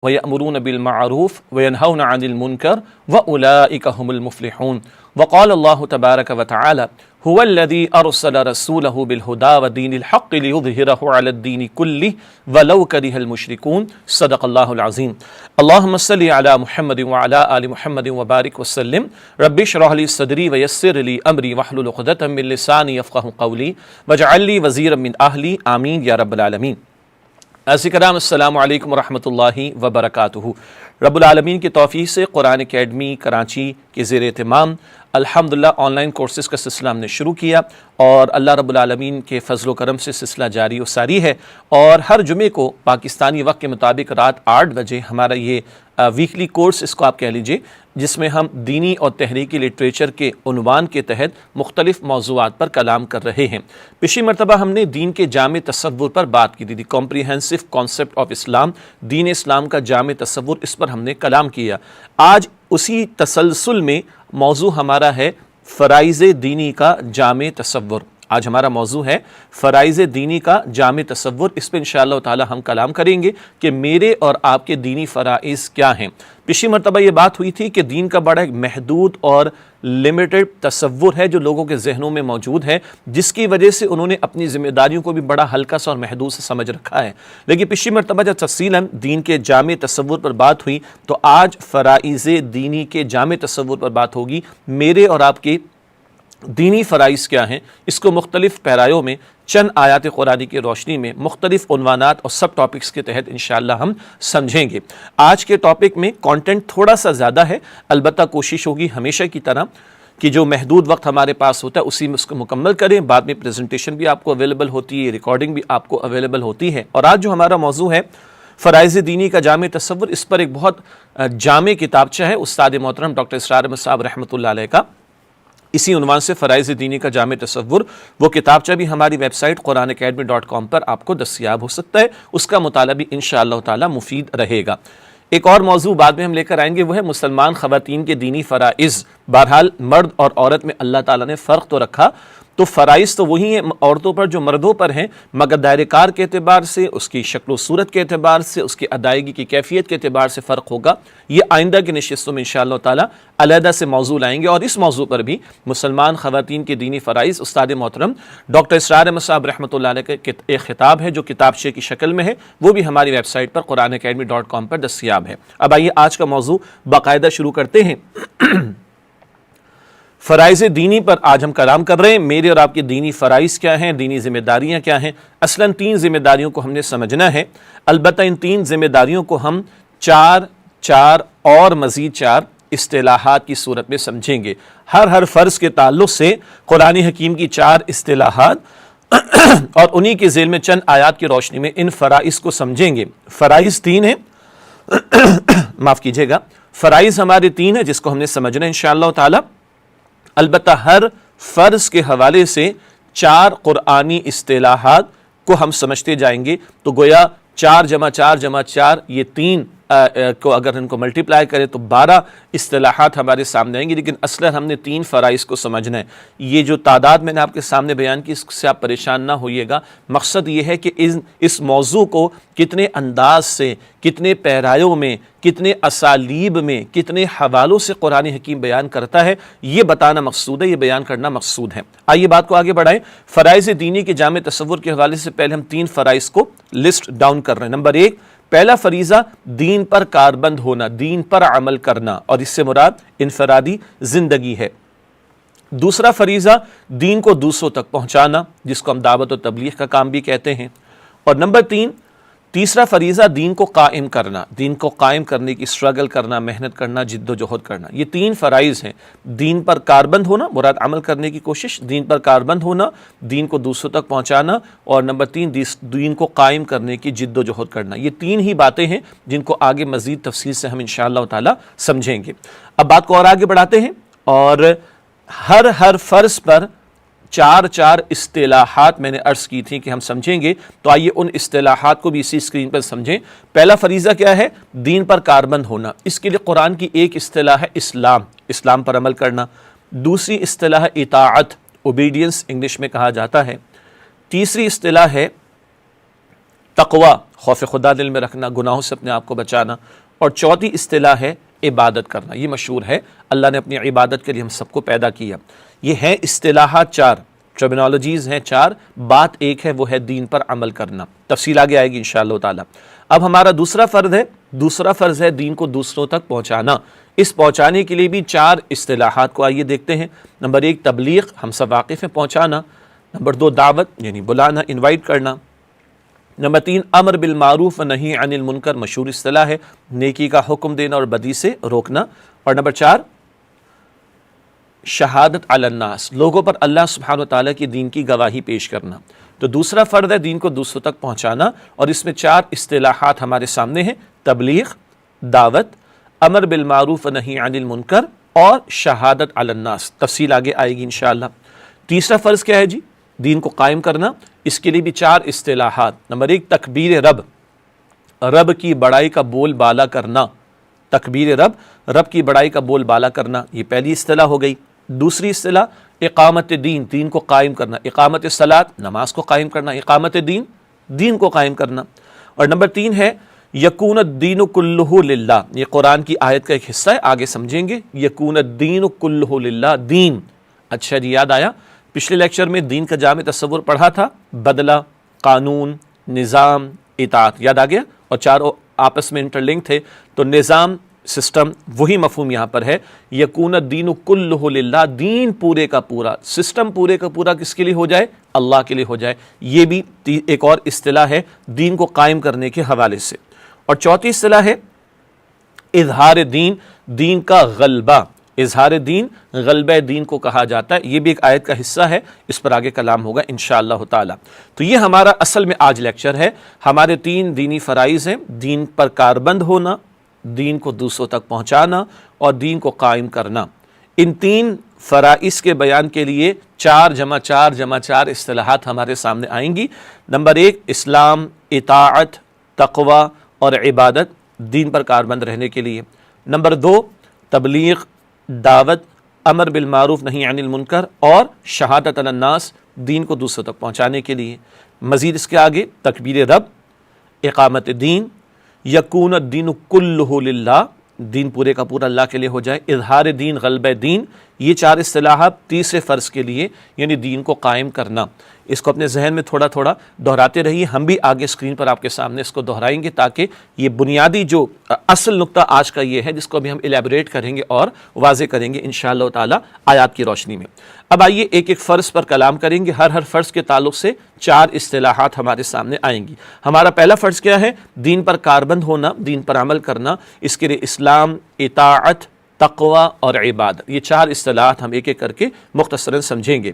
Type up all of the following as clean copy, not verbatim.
وَيَأْمُرُونَ بِالْمَعْرُوفِ وَيَنْهَوْنَ عَنِ الْمُنْكَرِ وَأُولَٰئِكَ هُمُ الْمُفْلِحُونَ وقال الله تبارك وتعالى هو الذي أرسل رسوله بالهدى ودين الحق ليظهره على الدين كله ولو كره المشركون صدق الله العظيم اللهم صل على محمد وعلى آل محمد وبارك وسلم رب اشرح لي صدري ويسر لي أمري واحلل عقدة من لساني يفقهوا قولي واجعل لي وزيرا من أهلي آمين يا رب العالمین۔ عزیز کرام السلام علیکم ورحمۃ اللہ وبرکاتہ۔ رب العالمین کی توفیق سے قرآن اکیڈمی کراچی کے زیر اہتمام الحمدللہ آن لائن کورسز کا سلسلہ ہم نے شروع کیا، اور اللہ رب العالمین کے فضل و کرم سے سلسلہ جاری و ساری ہے، اور ہر جمعے کو پاکستانی وقت کے مطابق رات 8 بجے ہمارا یہ ویکلی کورس اس کو آپ کہہ لیجئے، جس میں ہم دینی اور تحریکی لٹریچر کے عنوان کے تحت مختلف موضوعات پر کلام کر رہے ہیں۔ پچھلی مرتبہ ہم نے دین کے جامع تصور پر بات کی تھی، کمپریہنسو کانسیپٹ آف اسلام، دین اسلام کا جامع تصور، اس پر ہم نے کلام کیا۔ آج اسی تسلسل میں موضوع ہمارا ہے فرائض دینی کا جامع تصور۔ آج ہمارا موضوع ہے فرائض دینی کا جامع تصور۔ اس پہ انشاءاللہ تعالی ہم کلام کریں گے کہ میرے اور آپ کے دینی فرائض کیا ہیں۔ پچھلی مرتبہ یہ بات ہوئی تھی کہ دین کا بڑا ایک محدود اور لمیٹڈ تصور ہے جو لوگوں کے ذہنوں میں موجود ہے، جس کی وجہ سے انہوں نے اپنی ذمہ داریوں کو بھی بڑا ہلکا سا اور محدود سے سمجھ رکھا ہے۔ لیکن پچھلی مرتبہ جب تفصیلاً دین کے جامع تصور پر بات ہوئی، تو آج فرائض دینی کے جامع تصور پر بات ہوگی۔ میرے اور آپ کے دینی فرائض کیا ہیں، اس کو مختلف پیرایوں میں چند آیات قرآنی کی روشنی میں مختلف عنوانات اور سب ٹاپکس کے تحت انشاءاللہ ہم سمجھیں گے۔ آج کے ٹاپک میں کانٹینٹ تھوڑا سا زیادہ ہے، البتہ کوشش ہوگی ہمیشہ کی طرح کہ جو محدود وقت ہمارے پاس ہوتا ہے اسی میں اس کو مکمل کریں۔ بعد میں پریزنٹیشن بھی آپ کو اویلیبل ہوتی ہے، ریکارڈنگ بھی آپ کو اویلیبل ہوتی ہے۔ اور آج جو ہمارا موضوع ہے فرائض دینی کا جامع تصور، اس پر ایک بہت جامع کتابچہ ہے استاد محترم ڈاکٹر اسرار احمد صاحب رحمۃ اللہ علیہ کا، اسی عنوان سے فرائض دینی کا جامع تصور۔ وہ کتابچہ بھی ہماری ویب سائٹ قرآنacademy.com پر آپ کو دستیاب ہو سکتا ہے، اس کا مطالعہ بھی انشاءاللہ تعالی مفید رہے گا۔ ایک اور موضوع بعد میں ہم لے کر آئیں گے، وہ ہے مسلمان خواتین کے دینی فرائض۔ بہرحال مرد اور عورت میں اللہ تعالیٰ نے فرق تو رکھا، تو فرائض تو وہی ہیں عورتوں پر جو مردوں پر ہیں، مگر دائرہ کار کے اعتبار سے، اس کی شکل و صورت کے اعتبار سے، اس کی ادائیگی کی کیفیت کے اعتبار سے فرق ہوگا۔ یہ آئندہ کی نشستوں میں انشاءاللہ تعالی علیحدہ سے موضوع لائیں گے، اور اس موضوع پر بھی مسلمان خواتین کے دینی فرائض استاد محترم ڈاکٹر اسرار احمد صاحب رحمۃ اللہ علیہ کا ایک خطاب ہے جو کتابچے کی شکل میں ہے، وہ بھی ہماری ویب سائٹ پر قرآنacademy.com پر دستیاب ہے۔ اب آئیے آج کا موضوع باقاعدہ شروع کرتے ہیں۔ فرائض دینی پر آج ہم کلام کر رہے ہیں۔ میرے اور آپ کے دینی فرائض کیا ہیں، دینی ذمہ داریاں کیا ہیں؟ اصلاً 3 ذمہ داریوں کو ہم نے سمجھنا ہے، البتہ ان 3 ذمہ داریوں کو ہم 4 اور مزید 4 اصطلاحات کی صورت میں سمجھیں گے۔ ہر فرض کے تعلق سے قرآن حکیم کی 4 اصطلاحات اور انہی کے ذیل میں چند آیات کی روشنی میں ان فرائض کو سمجھیں گے۔ فرائض 3 ہیں، معاف کیجیے گا، فرائض ہمارے 3 ہیں جس کو ہم نے سمجھنا ہے انشاءاللہ تعالی۔ البتہ ہر فرض کے حوالے سے 4 قرآنی اصطلاحات کو ہم سمجھتے جائیں گے، تو گویا 4 جمع 4 جمع 4 یہ 3 کو اگر ان کو ملٹیپلائی کریں تو 12 اصطلاحات ہمارے سامنے آئیں گی، لیکن اصلا ہم نے 3 فرائض کو سمجھنا ہے۔ یہ جو تعداد میں نے آپ کے سامنے بیان کی، اس سے آپ پریشان نہ ہوئیے گا۔ مقصد یہ ہے کہ اس موضوع کو کتنے انداز سے، کتنے پیرایوں میں، کتنے اسالیب میں، کتنے حوالوں سے قرآن حکیم بیان کرتا ہے، یہ بتانا مقصود ہے، یہ بیان کرنا مقصود ہے۔ آئیے بات کو آگے بڑھائیں۔ فرائض دینی کے جامع تصور کے حوالے سے پہلے ہم 3 فرائض کو لسٹ ڈاؤن کر رہے ہیں۔ نمبر 1، پہلا فریضہ دین پر کاربند ہونا، دین پر عمل کرنا، اور اس سے مراد انفرادی زندگی ہے۔ دوسرا فریضہ دین کو دوسروں تک پہنچانا، جس کو ہم دعوت و تبلیغ کا کام بھی کہتے ہیں۔ اور نمبر 3، تیسرا فریضہ دین کو قائم کرنا، دین کو قائم کرنے کی سٹرگل کرنا، محنت کرنا، جد و جہد کرنا۔ یہ 3 فرائض ہیں، دین پر کاربند ہونا، مراد عمل کرنے کی کوشش، دین پر کاربند ہونا، دین کو دوسروں تک پہنچانا، اور نمبر 3 دین کو قائم کرنے کی جد و جہد کرنا۔ یہ 3 ہی باتیں ہیں جن کو آگے مزید تفصیل سے ہم انشاءاللہ تعالی سمجھیں گے۔ اب بات کو اور آگے بڑھاتے ہیں، اور ہر فرض پر 4 اصطلاحات میں نے عرض کی تھی کہ ہم سمجھیں گے، تو آئیے ان اصطلاحات کو بھی اسی اسکرین پر سمجھیں۔ پہلا فریضہ کیا ہے؟ دین پر کاربند ہونا۔ اس کے لیے قرآن کی ایک اصطلاح ہے اسلام پر عمل کرنا۔ دوسری اصطلاح ہے اطاعت، اوبیڈینس انگلش میں کہا جاتا ہے۔ تیسری اصطلاح ہے تقوی خوف خدا دل میں رکھنا، گناہوں سے اپنے آپ کو بچانا، اور چوتھی اصطلاح ہے عبادت کرنا۔ یہ مشہور ہے، اللہ نے اپنی عبادت کے لیے ہم سب کو پیدا کیا۔ یہ ہیں اصطلاحات چار، ٹرمینالوجیز ہیں چار، بات ایک ہے، وہ ہے دین پر عمل کرنا۔ تفصیل آگے آئے گی انشاءاللہ تعالی۔ اب ہمارا دوسرا فرض ہے دین کو دوسروں تک پہنچانا۔ اس پہنچانے کے لیے بھی چار اصطلاحات کو آئیے دیکھتے ہیں۔ نمبر 1 تبلیغ، ہم سب واقف ہیں، پہنچانا۔ نمبر 2 دعوت یعنی بلانا، انوائٹ کرنا۔ نمبر 3 امر بالمعروف و نہی عن المنکر، مشہور اصطلاح ہے، نیکی کا حکم دینا اور بدی سے روکنا۔ اور نمبر 4 شہادت علی الناس، لوگوں پر اللہ سبحانہ وتعالیٰ کی دین کی گواہی پیش کرنا۔ تو دوسرا فرض ہے دین کو دوسروں تک پہنچانا، اور اس میں چار اصطلاحات ہمارے سامنے ہیں: تبلیغ، دعوت، امر بالمعروف و نہی عن المنکر اور شہادت علی الناس۔ تفصیل آگے آئے گی انشاءاللہ۔ تیسرا فرض کیا ہے جی؟ دین کو قائم کرنا۔ اس کے لیے بھی چار اصطلاحات۔ نمبر 1 تکبیر رب، رب کی بڑائی کا بول بالا کرنا۔ تکبیر رب کی بڑائی کا بول بالا کرنا، یہ پہلی اصطلاح ہو گئی۔ دوسری اصطلاح اقامت دین، دین کو قائم کرنا۔ اقامت صلاۃ، نماز کو قائم کرنا۔ اقامت دین، دین کو قائم کرنا۔ اور نمبر 3 ہے یکون الدین کلہ للہ، یہ قرآن کی آیت کا ایک حصہ ہے، آگے سمجھیں گے۔ یکون الدین کلہ للہ، دین۔ اچھا جی، یاد آیا پچھلے لیکچر میں دین کا جامع تصور پڑھا تھا، بدلہ، قانون، نظام، اطاعت، یاد آ گیا؟ اور چاروں آپس میں انٹر لنک تھے، تو نظام، سسٹم، وہی مفہوم یہاں پر ہے۔ یکون الدین کلہ للہ، دین پورے کا پورا، سسٹم پورے کا پورا کس کے لیے ہو جائے؟ اللہ کے لیے ہو جائے۔ یہ بھی ایک اور اصطلاح ہے دین کو قائم کرنے کے حوالے سے۔ اور چوتھی اصطلاح ہے اظہار دین، دین کا غلبہ۔ اظہار دین، غلبہ دین کو کہا جاتا ہے۔ یہ بھی ایک آیت کا حصہ ہے، اس پر آگے کلام ہوگا انشاءاللہ تعالی۔ تو یہ ہمارا اصل میں آج لیکچر ہے۔ ہمارے 3 دینی فرائض ہیں: دین پر کاربند ہونا، دین کو دوسروں تک پہنچانا اور دین کو قائم کرنا۔ ان 3 فرائض کے بیان کے لیے 4+4+4 اصطلاحات ہمارے سامنے آئیں گی۔ نمبر 1 اسلام، اطاعت، تقوی اور عبادت، دین پر کاربند رہنے کے لیے۔ نمبر 2 تبلیغ، دعوت، امر بالمعروف نہی عن المنکر اور شہادت علی الناس، دین کو دوسروں تک پہنچانے کے لیے۔ مزید اس کے آگے تکبیر رب، اقامت دین، یکون الدین کلہ للہ، دین پورے کا پورا اللہ کے لیے ہو جائے، اظہار دین، غلبہ دین، یہ 4 اصطلاحات تیسرے فرض کے لیے یعنی دین کو قائم کرنا۔ اس کو اپنے ذہن میں تھوڑا تھوڑا دہراتے رہیے، ہم بھی آگے اسکرین پر آپ کے سامنے اس کو دہرائیں گے، تاکہ یہ بنیادی جو اصل نقطہ آج کا یہ ہے جس کو ابھی ہم الیبوریٹ کریں گے اور واضح کریں گے انشاءاللہ تعالی آیات کی روشنی میں۔ اب آئیے ایک ایک فرض پر کلام کریں گے، ہر فرض کے تعلق سے 4 اصطلاحات ہمارے سامنے آئیں گی۔ ہمارا پہلا فرض کیا ہے؟ دین پر کاربند ہونا، دین پر عمل کرنا۔ اس کے لیے اسلام، اطاعت، تقوی اور عبادت، یہ 4 اصطلاحات ہم ایک ایک کر کے مختصراً سمجھیں گے۔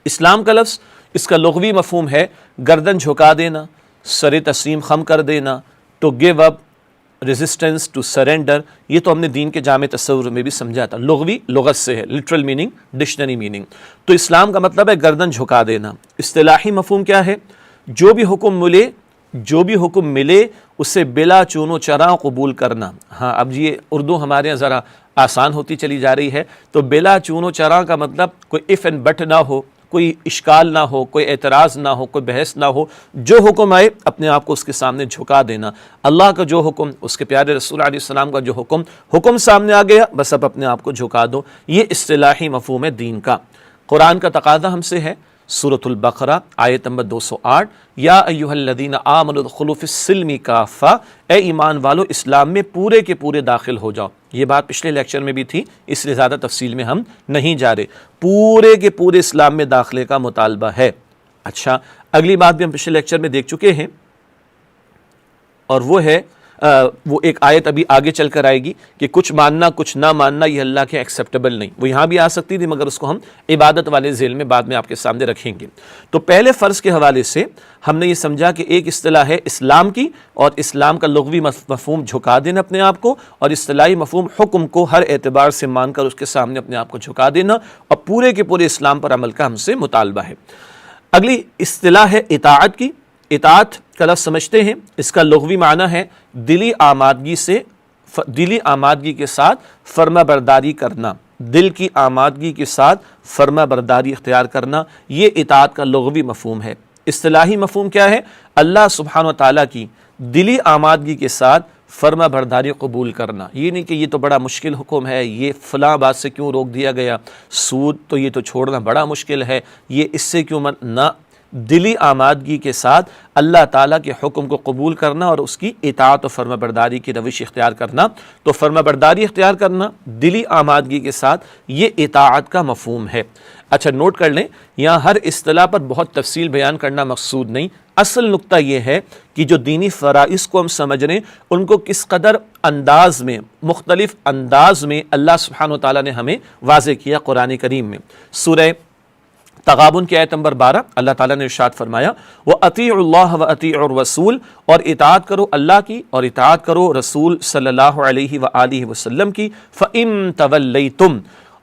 اسلام کا لفظ، اس کا لغوی مفہوم ہے گردن جھکا دینا، سر تسلیم خم کر دینا، to give up, resistance, to surrender. یہ تو ہم نے دین کے جامع تصور میں بھی سمجھا تھا، لغوی لغت سے ہے، لٹرل میننگ، ڈکشنری میننگ۔ تو اسلام کا مطلب ہے گردن جھکا دینا۔ اصطلاحی مفہوم کیا ہے؟ جو بھی حکم ملے اسے بلا چون و چراں قبول کرنا۔ ہاں اب یہ اردو ہمارے یہاں ذرا آسان ہوتی چلی جا رہی ہے، تو بلا چون و چراں کا مطلب کوئی اف اینڈ بٹ نہ ہو، کوئی اشکال نہ ہو، کوئی اعتراض نہ ہو، کوئی بحث نہ ہو، جو حکم آئے اپنے آپ کو اس کے سامنے جھکا دینا۔ اللہ کا جو حکم، اس کے پیارے رسول علیہ السلام کا جو حکم سامنے آ گیا، بس اب اپنے آپ کو جھکا دو۔ یہ اصطلاحی مفہوم ہے دین کا۔ قرآن کا تقاضا ہم سے ہے، سورۃ البقرہ آیت نمبر 208، یا ایھا الذین آمنوا ادخلوا فی السلم کافہ، اے ایمان والو اسلام میں پورے کے پورے داخل ہو جاؤ۔ یہ بات پچھلے لیکچر میں بھی تھی، اس لیے زیادہ تفصیل میں ہم نہیں جا رہے، پورے کے پورے اسلام میں داخلے کا مطالبہ ہے۔ اچھا، اگلی بات بھی ہم پچھلے لیکچر میں دیکھ چکے ہیں، اور وہ ہے وہ ایک آیت ابھی آگے چل کر آئے گی کہ کچھ ماننا کچھ نہ ماننا یہ اللہ کے ایکسیپٹیبل نہیں۔ وہ یہاں بھی آ سکتی تھی، مگر اس کو ہم عبادت والے ذیل میں بعد میں آپ کے سامنے رکھیں گے۔ تو پہلے فرض کے حوالے سے ہم نے یہ سمجھا کہ ایک اصطلاح ہے اسلام کی، اور اسلام کا لغوی مفہوم جھکا دینا اپنے آپ کو، اور اصطلاحی مفہوم حکم کو ہر اعتبار سے مان کر اس کے سامنے اپنے آپ کو جھکا دینا، اور پورے کے پورے اسلام پر عمل کا ہم سے مطالبہ ہے۔ اگلی اصطلاح ہے اطاعت کی۔ اطاعت کا لفظ سمجھتے ہیں، اس کا لغوی معنی ہے دلی آمادگی کے ساتھ فرما برداری کرنا، دل کی آمادگی کے ساتھ فرما برداری اختیار کرنا، یہ اطاعت کا لغوی مفہوم ہے۔ اصطلاحی مفہوم کیا ہے؟ اللہ سبحانہ و تعالیٰ کی دلی آمادگی کے ساتھ فرما برداری قبول کرنا. یہ نہیں کہ یہ تو بڑا مشکل حکم ہے، یہ فلاں بات سے کیوں روک دیا گیا، سود تو یہ تو چھوڑنا بڑا مشکل ہے، یہ اس سے کیوں نہ، دلی آمادگی کے ساتھ اللہ تعالیٰ کے حکم کو قبول کرنا اور اس کی اطاعت و فرما برداری کی روش اختیار کرنا. تو فرما برداری اختیار کرنا دلی آمادگی کے ساتھ، یہ اطاعت کا مفہوم ہے. اچھا نوٹ کر لیں، یہاں ہر اصطلاح پر بہت تفصیل بیان کرنا مقصود نہیں، اصل نقطہ یہ ہے کہ جو دینی فرائض کو ہم سمجھ رہے ہیں ان کو کس قدر انداز میں، مختلف انداز میں اللہ سبحانہ و تعالیٰ نے ہمیں واضح کیا قرآن کریم میں. سورہ تغابن کی آیت نمبر 12 اللہ تعالیٰ نے ارشاد فرمایا وَأَطِيعُوا اللَّهَ وَأَطِيعُوا الرَّسُولَ، اور اطاعت کرو اللہ کی اور اطاعت کرو رسول صلی اللہ علیہ وآلہ وسلم کی. فَإِن تَوَلَّيْتُمْ،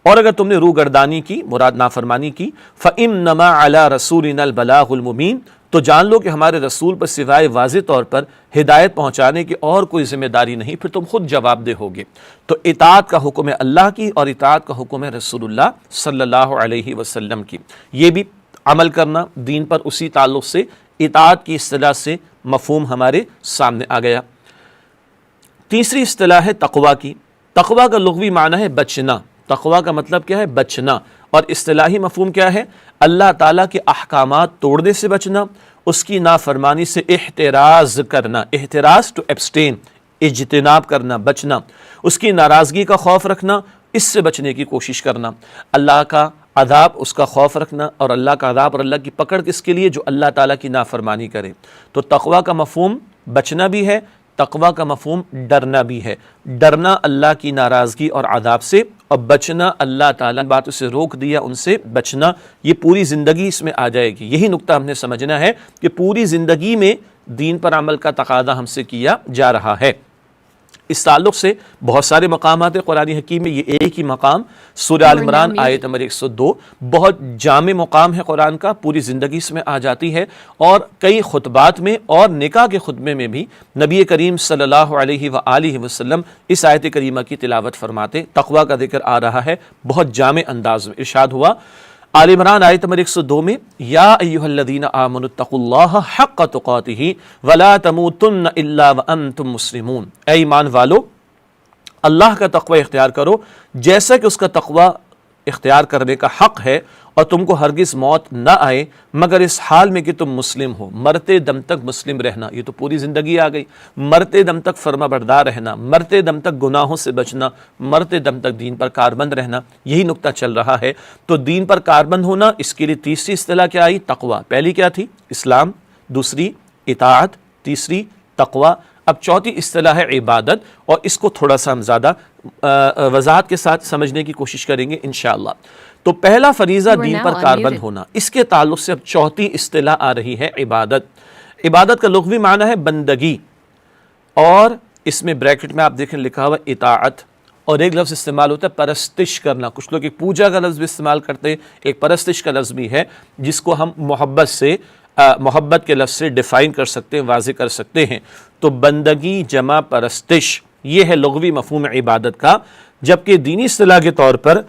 اور اگر تم نے روگردانی کی، مراد نافرمانی کی، فَإِنَّمَا عَلَىٰ رَسُولِنَا الْبَلَاغُ الْمُبِينُ، تو جان لو کہ ہمارے رسول پر سوائے واضح طور پر ہدایت پہنچانے کی اور کوئی ذمہ داری نہیں، پھر تم خود جواب دہ ہوگے. تو اطاعت کا حکم ہے اللہ کی اور اطاعت کا حکم ہے رسول اللہ صلی اللہ علیہ وسلم کی. یہ بھی عمل کرنا دین پر اسی تعلق سے اطاعت کی اصطلاح سے مفہوم ہمارے سامنے آ گیا. تیسری اصطلاح ہے تقویٰ کی. تقویٰ کا لغوی معنی ہے بچنا. تقویٰ کا مطلب کیا ہے؟ بچنا. اور اصطلاحی مفہوم کیا ہے؟ اللہ تعالیٰ کے احکامات توڑنے سے بچنا، اس کی نافرمانی سے احتراز کرنا. احتراز ٹو ایبسٹین، اجتناب کرنا، بچنا. اس کی ناراضگی کا خوف رکھنا، اس سے بچنے کی کوشش کرنا. اللہ کا عذاب، اس کا خوف رکھنا، اور اللہ کا عذاب اور اللہ کی پکڑ کس کے لیے؟ جو اللہ تعالیٰ کی نافرمانی کرے. تو تقویٰ کا مفہوم بچنا بھی ہے، تقویٰ کا مفہوم ڈرنا بھی ہے. ڈرنا اللہ کی ناراضگی اور عذاب سے، اور بچنا اللہ تعالیٰ نے باتوں سے روک دیا ان سے بچنا. یہ پوری زندگی اس میں آ جائے گی. یہی نقطہ ہم نے سمجھنا ہے کہ پوری زندگی میں دین پر عمل کا تقاضا ہم سے کیا جا رہا ہے. اس تعلق سے بہت سارے مقامات قرآن حکیم میں، یہ ایک ہی مقام سورہ آل عمران آیت نمبر 102 بہت جامع مقام ہے قرآن کا، پوری زندگی اس میں آ جاتی ہے. اور کئی خطبات میں اور نکاح کے خطبے میں بھی نبی کریم صلی اللہ علیہ وآلہ وسلم اس آیت کریمہ کی تلاوت فرماتے. تقویٰ کا ذکر آ رہا ہے بہت جامع انداز میں. ارشاد ہوا آل عمران آیت نمبر 102 میں یا ایھا الذین آمنوا اتقوا اللہ حق تقاتہ ولا تموتن الا وانتم مسلمون. اے ایمان والو، اللہ کا تقوی اختیار کرو جیسا کہ اس کا تقوی اختیار کرنے کا حق ہے، اور تم کو ہرگز موت نہ آئے مگر اس حال میں کہ تم مسلم ہو. مرتے دم تک مسلم رہنا، یہ تو پوری زندگی آ گئی. مرتے دم تک فرما بردار رہنا، مرتے دم تک گناہوں سے بچنا، مرتے دم تک دین پر کاربند رہنا، یہی نقطہ چل رہا ہے. تو دین پر کاربند ہونا، اس کے لیے تیسری اصطلاح کیا آئی؟ تقویٰ. پہلی کیا تھی؟ اسلام، دوسری اطاعت، تیسری تقویٰ. اب چوتھی اصطلاح ہے عبادت، اور اس کو تھوڑا سا ہم زیادہ وضاحت کے ساتھ سمجھنے کی کوشش کریں گے انشاءاللہ. تو پہلا فریضہ دین پر کاربند ہونا، اس کے تعلق سے اب چوتھی اصطلاح آ رہی ہے عبادت. عبادت کا لغوی معنی ہے بندگی، اور اس میں بریکٹ میں آپ دیکھیں لکھا ہوا اطاعت، اور ایک لفظ استعمال ہوتا ہے پرستش کرنا. کچھ لوگ ایک پوجا کا لفظ بھی استعمال کرتے ہیں، ایک پرستش کا لفظ بھی ہے جس کو ہم محبت کے لفظ سے ڈیفائن کر سکتے ہیں، واضح کر سکتے ہیں. تو بندگی جمع پرستش، یہ ہے لغوی مفہوم عبادت کا. جبکہ دینی اصطلاح کے طور پر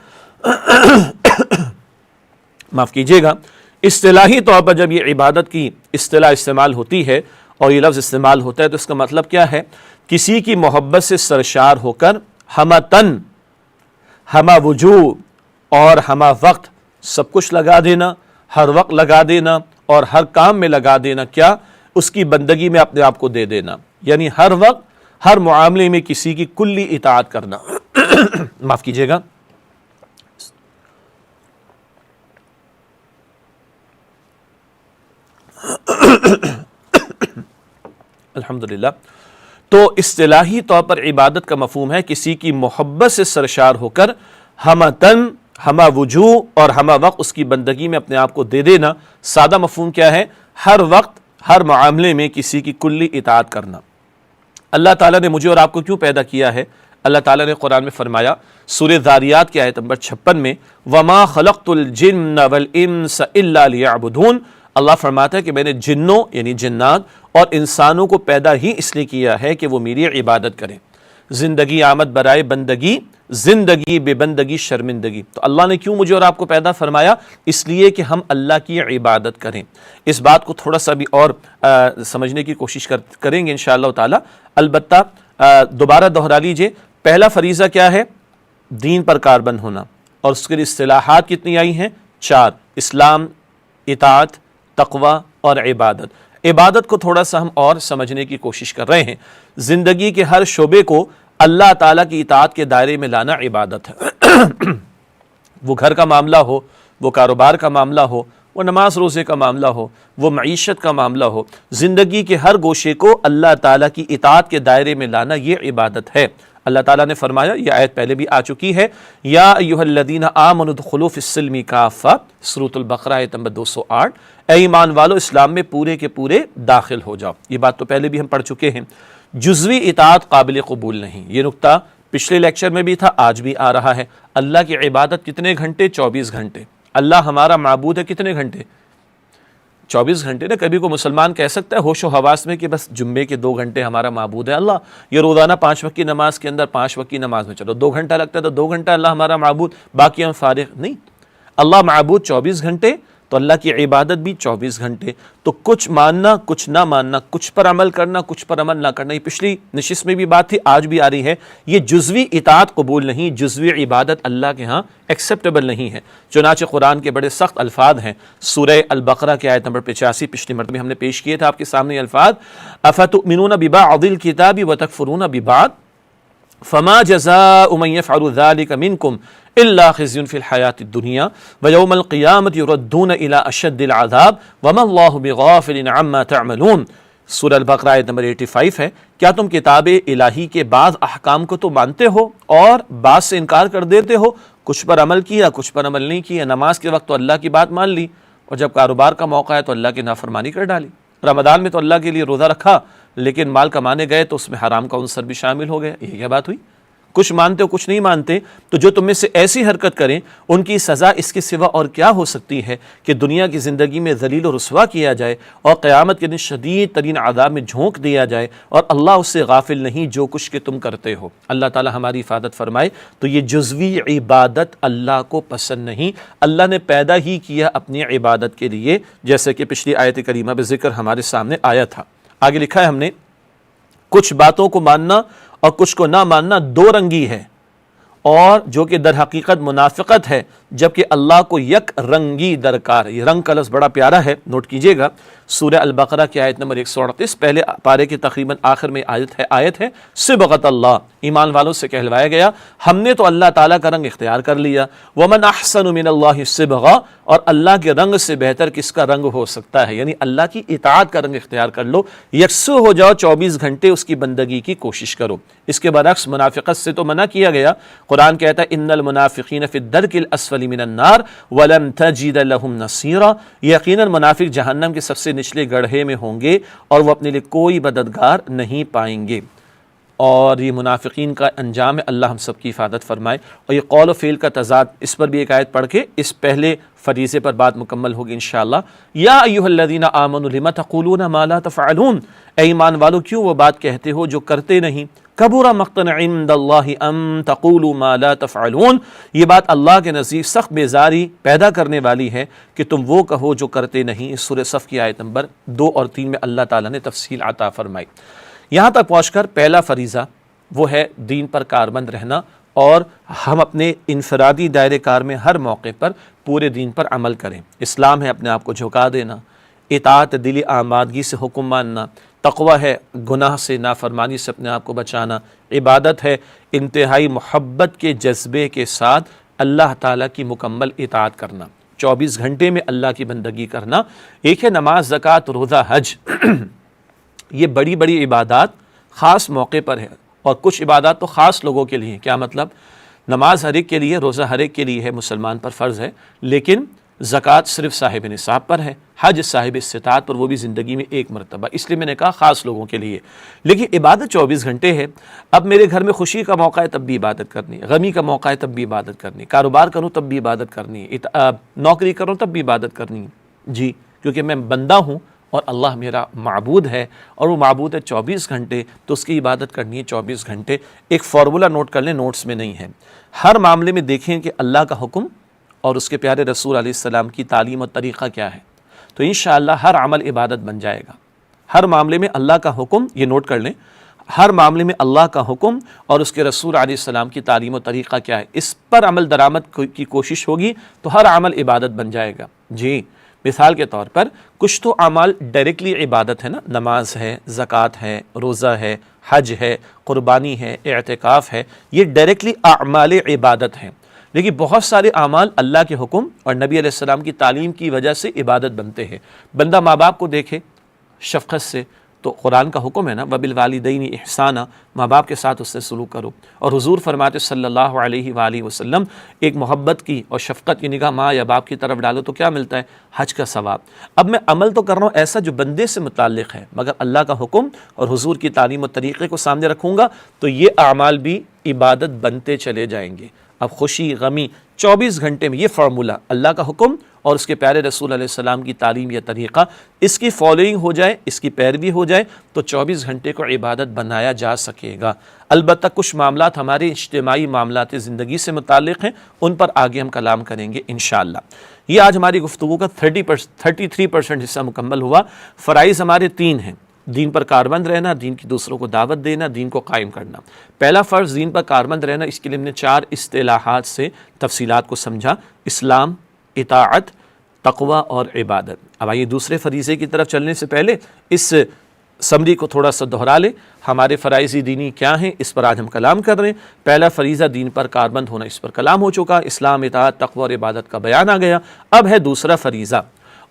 معاف کیجیے گا، اصطلاحی طور پر جب یہ عبادت کی اصطلاح استعمال ہوتی ہے اور یہ لفظ استعمال ہوتا ہے تو اس کا مطلب کیا ہے؟ کسی کی محبت سے سرشار ہو کر ہمہ تن، ہمہ وجوہ اور ہمہ وقت سب کچھ لگا دینا، ہر وقت لگا دینا اور ہر کام میں لگا دینا. کیا؟ اس کی بندگی میں اپنے آپ کو دے دینا، یعنی ہر وقت ہر معاملے میں کسی کی کلی اطاعت کرنا. معاف کیجیے گا. الحمدللہ. تو اصطلاحی طور پر عبادت کا مفہوم ہے کسی کی محبت سے سرشار ہو کر ہمہ تن، ہمہ وجوہ اور ہمہ وقت اس کی بندگی میں اپنے آپ کو دے دینا. سادہ مفہوم کیا ہے؟ ہر وقت ہر معاملے میں کسی کی کلی اطاعت کرنا. اللہ تعالیٰ نے مجھے اور آپ کو کیوں پیدا کیا ہے؟ اللہ تعالیٰ نے قرآن میں فرمایا سورہ ذاریات کی آیت نمبر 56 میں وَمَا خَلَقْتُ الْجِنَّ وَالْإِنسَ إِلَّا لِيَعْبُدُونَ. اللہ فرماتا ہے کہ میں نے جنوں یعنی جنات اور انسانوں کو پیدا ہی اس لیے کیا ہے کہ وہ میری عبادت کریں. زندگی آمد برائے بندگی، زندگی بے بندگی شرمندگی۔ تو اللہ نے کیوں مجھے اور آپ کو پیدا فرمایا؟ اس لیے کہ ہم اللہ کی عبادت کریں۔ اس بات کو تھوڑا سا بھی اور سمجھنے کی کوشش کریں گے انشاءاللہ تعالی۔ البتہ دوبارہ دہرا لیجئے، پہلا فریضہ کیا ہے؟ دین پر کاربند ہونا، اور اس کے لیے اصطلاحات کتنی آئی ہیں؟ 4: اسلام، اطاعت، تقوی اور عبادت۔ عبادت کو تھوڑا سا ہم اور سمجھنے کی کوشش کر رہے ہیں۔ زندگی کے ہر شعبے کو اللہ تعالیٰ کی اطاعت کے دائرے میں لانا عبادت ہے۔ وہ گھر کا معاملہ ہو، وہ کاروبار کا معاملہ ہو، وہ نماز روزے کا معاملہ ہو، وہ معیشت کا معاملہ ہو، زندگی کے ہر گوشے کو اللہ تعالیٰ کی اطاعت کے دائرے میں لانا یہ عبادت ہے۔ اللہ تعالیٰ نے فرمایا، یہ آیت پہلے بھی آ چکی ہے، یا ایھا الذین آمنوا ادخلوا فی السلم کافہ، سورۃ البقرہ آیت نمبر 208، اے ایمان والو اسلام میں پورے کے پورے داخل ہو جاؤ۔ یہ بات تو پہلے بھی ہم پڑھ چکے ہیں۔ جزوی اطاعت قابل قبول نہیں، یہ نقطہ پچھلے لیکچر میں بھی تھا، آج بھی آ رہا ہے۔ اللہ کی عبادت کتنے گھنٹے؟ 24 گھنٹے۔ اللہ ہمارا معبود ہے کتنے گھنٹے؟ 24 گھنٹے نا۔ کبھی کو مسلمان کہہ سکتا ہے ہوش و حواس میں کہ بس جمعے کے 2 گھنٹے ہمارا معبود ہے اللہ، یہ روزانہ 5 وقت کی نماز کے اندر 5 وقت کی نماز میں چلو 2 گھنٹہ لگتا ہے تو 2 گھنٹہ اللہ ہمارا معبود، باقی ہم فارغ نہیں۔ اللہ معبود 24 گھنٹے، تو اللہ کی عبادت بھی 24 گھنٹے۔ تو کچھ ماننا، کچھ نہ ماننا، کچھ پر عمل کرنا، کچھ پر عمل نہ کرنا، یہ پچھلی نشست میں بھی بات تھی، آج بھی آ رہی ہے۔ یہ جزوی اطاعت قبول نہیں، جزوی عبادت اللہ کے ہاں ایکسیپٹیبل نہیں ہے۔ چنانچہ قرآن کے بڑے سخت الفاظ ہیں، سورہ البقرہ کی آیت نمبر 85، پچھلی مرتبہ ہم نے پیش کیے تھے آپ کے سامنے الفاظ، افتؤمنون ببعض الکتاب وتکفرون ببعض فما جزاء من يفعل ذلك منكم الا خزي في الحياة الدنيا ويوم القيامة يردون الى اشد العذاب وما الله بغافل عما تعملون۔ سورہ البقرہ آیت نمبر 85 ہے، کیا تم کتاب الہی کے بعض احکام کو تو مانتے ہو اور بعض سے انکار کر دیتے ہو؟ کچھ پر عمل کیا، کچھ پر عمل نہیں کیا۔ نماز کے وقت تو اللہ کی بات مان لی، اور جب کاروبار کا موقع ہے تو اللہ کی نافرمانی کر ڈالی۔ رمضان میں تو اللہ کے لیے روزہ رکھا، لیکن مال کمانے گئے تو اس میں حرام کا عنصر بھی شامل ہو گیا۔ یہ کیا بات ہوئی؟ کچھ مانتے ہو کچھ نہیں مانتے۔ تو جو تم میں سے ایسی حرکت کریں ان کی سزا اس کے سوا اور کیا ہو سکتی ہے کہ دنیا کی زندگی میں ذلیل و رسوا کیا جائے اور قیامت کے دن شدید ترین عذاب میں جھونک دیا جائے، اور اللہ اس سے غافل نہیں جو کچھ کہ تم کرتے ہو۔ اللہ تعالی ہماری حفاظت فرمائے۔ تو یہ جزوی عبادت اللہ کو پسند نہیں۔ اللہ نے پیدا ہی کیا اپنی عبادت کے لیے، جیسے کہ پچھلی آیت کریمہ میں ذکر ہمارے سامنے آیا تھا۔ آگے لکھا ہے ہم نے، کچھ باتوں کو ماننا اور کچھ کو نہ ماننا دو رنگی ہے، اور جو کہ در حقیقت منافقت ہے، جبکہ اللہ کو یک رنگی درکار ہے۔ یہ رنگ کا لفظ بڑا پیارا ہے، نوٹ کیجئے گا۔ سورہ البقرہ کی آیت نمبر 138، پہلے پارے کے تقریباً آخر میں آیت ہے صبغۃ اللہ، ایمان والوں سے کہلوایا گیا ہم نے تو اللہ تعالیٰ کا رنگ اختیار کر لیا۔ ومن احسن من اللہ صبغہ، اور اللہ کے رنگ سے بہتر کس کا رنگ ہو سکتا ہے؟ یعنی اللہ کی اطاعت کا رنگ اختیار کر لو، یکسو ہو جاؤ، 24 گھنٹے اس کی بندگی کی کوشش کرو۔ اس کے برعکس منافقت سے تو منع کیا گیا۔ قرآن کہتا ہے ان المنافقین فی الدرک الاسفل من النار ولن تجد لهم نصیرا، یقیناً منافق جہنم کے سب سے نچلے گڑھے میں ہوں گے اور وہ اپنے لیے کوئی مددگار نہیں پائیں گے۔ اور یہ منافقین کا انجام ہے، اللہ ہم سب کی حفاظت فرمائے۔ اور یہ قول و فعل کا تضاد، اس پر بھی ایک آیت پڑھ کے اس پہلے فریضے پر بات مکمل ہوگی انشاءاللہ۔ یا ایھا الذین آمنوا لم تقولون ما لا تفعلون، اے ایمان والو کیوں وہ بات کہتے ہو جو کرتے نہیں؟ کبر مقتا عند اللہ ان تقولوا ما لا تفعلون، یہ بات اللہ کے نزدیک سخت بیزاری پیدا کرنے والی ہے کہ تم وہ کہو جو کرتے نہیں۔ اس سورہ صف کی آیت نمبر 2 اور 3 میں اللہ تعالیٰ نے تفصیل عطا فرمائی۔ یہاں تک پہنچ کر پہلا فریضہ وہ ہے دین پر کاربند رہنا، اور ہم اپنے انفرادی دائرے کار میں ہر موقع پر پورے دین پر عمل کریں۔ اسلام ہے اپنے آپ کو جھکا دینا، اطاعت دلی آمادگی سے حکم ماننا، تقوی ہے گناہ سے نافرمانی سے اپنے آپ کو بچانا، عبادت ہے انتہائی محبت کے جذبے کے ساتھ اللہ تعالیٰ کی مکمل اطاعت کرنا، 24 گھنٹے میں اللہ کی بندگی کرنا۔ ایک ہے نماز، زکوٰۃ، روزہ، حج، یہ بڑی بڑی عبادات خاص موقع پر ہے، اور کچھ عبادات تو خاص لوگوں کے لیے ہیں۔ کیا مطلب؟ نماز ہر ایک کے لیے، روزہ ہر ایک کے لیے ہے، مسلمان پر فرض ہے، لیکن زکوٰۃ صرف صاحب نصاب پر ہے، حج صاحب استطاعت پر، وہ بھی زندگی میں ایک مرتبہ، اس لیے میں نے کہا خاص لوگوں کے لیے۔ لیکن عبادت 24 گھنٹے ہے۔ اب میرے گھر میں خوشی کا موقع ہے تب بھی عبادت کرنی ہے، غمی کا موقع ہے تب بھی عبادت کرنی ہے، کاروبار کروں تب بھی عبادت کرنی ہے، نوکری کروں تب بھی عبادت کرنی ہے، جی، کیونکہ میں بندہ ہوں اور اللہ میرا معبود ہے اور وہ معبود ہے 24 گھنٹے، تو اس کی عبادت کرنی ہے 24 گھنٹے۔ ایک فارمولہ نوٹ کر لیں، نوٹس میں نہیں ہے۔ ہر معاملے میں دیکھیں کہ اللہ کا حکم اور اس کے پیارے رسول علیہ السلام کی تعلیم اور طریقہ کیا ہے، تو انشاءاللہ ہر عمل عبادت بن جائے گا۔ ہر معاملے میں اللہ کا حکم، یہ نوٹ کر لیں، ہر معاملے میں اللہ کا حکم اور اس کے رسول علیہ السلام کی تعلیم و طریقہ کیا ہے، اس پر عمل درآمد کی کوشش ہوگی تو ہر عمل عبادت بن جائے گا۔ جی، مثال کے طور پر کچھ تو اعمال ڈائریکٹلی عبادت ہے نا، نماز ہے، زکوٰۃ ہے، روزہ ہے، حج ہے، قربانی ہے، اعتکاف ہے، یہ ڈائریکٹلی اعمال عبادت ہیں۔ لیکن بہت سارے اعمال اللہ کے حکم اور نبی علیہ السلام کی تعلیم کی وجہ سے عبادت بنتے ہیں۔ بندہ ماں باپ کو دیکھے شفقت سے، تو قرآن کا حکم ہے نا، وَبِالْوَالِدَيْنِ إِحْسَانًا، ماں باپ کے ساتھ اس سے سلوک کرو۔ اور حضور فرماتے صلی اللہ علیہ وآلہ وسلم، ایک محبت کی اور شفقت کی نگاہ ماں یا باپ کی طرف ڈالو تو کیا ملتا ہے؟ حج کا ثواب۔ اب میں عمل تو کر رہا ہوں ایسا جو بندے سے متعلق ہے، مگر اللہ کا حکم اور حضور کی تعلیم و طریقے کو سامنے رکھوں گا تو یہ اعمال بھی عبادت بنتے چلے جائیں گے۔ اب خوشی غمی 24 گھنٹے میں یہ فارمولہ، اللہ کا حکم اور اس کے پیارے رسول علیہ السلام کی تعلیم یا طریقہ، اس کی فالوئنگ ہو جائے، اس کی پیروی ہو جائے تو 24 گھنٹے کو عبادت بنایا جا سکے گا۔ البتہ کچھ معاملات ہمارے اجتماعی معاملات زندگی سے متعلق ہیں، ان پر آگے ہم کلام کریں گے انشاءاللہ۔ یہ آج ہماری گفتگو کا 33% حصہ مکمل ہوا۔ فرائض ہمارے 3 ہیں: دین پر کاربند رہنا، دین کی دوسروں کو دعوت دینا، دین کو قائم کرنا۔ پہلا فرض دین پر کاربند رہنا، اس کے لیے ہم نے 4 اصطلاحات سے تفصیلات کو سمجھا: اسلام، اطاعت، تقوی اور عبادت۔ اب آئیے دوسرے فریضے کی طرف چلنے سے پہلے اس سمری کو تھوڑا سا دہرا لیں۔ ہمارے فرائض دینی کیا ہیں، اس پر آج ہم کلام کر رہے ہیں۔ پہلا فریضہ دین پر کاربند ہونا، اس پر کلام ہو چکا، اسلام، اطاعت، تقوی اور عبادت کا بیان آ گیا۔ اب ہے دوسرا فریضہ،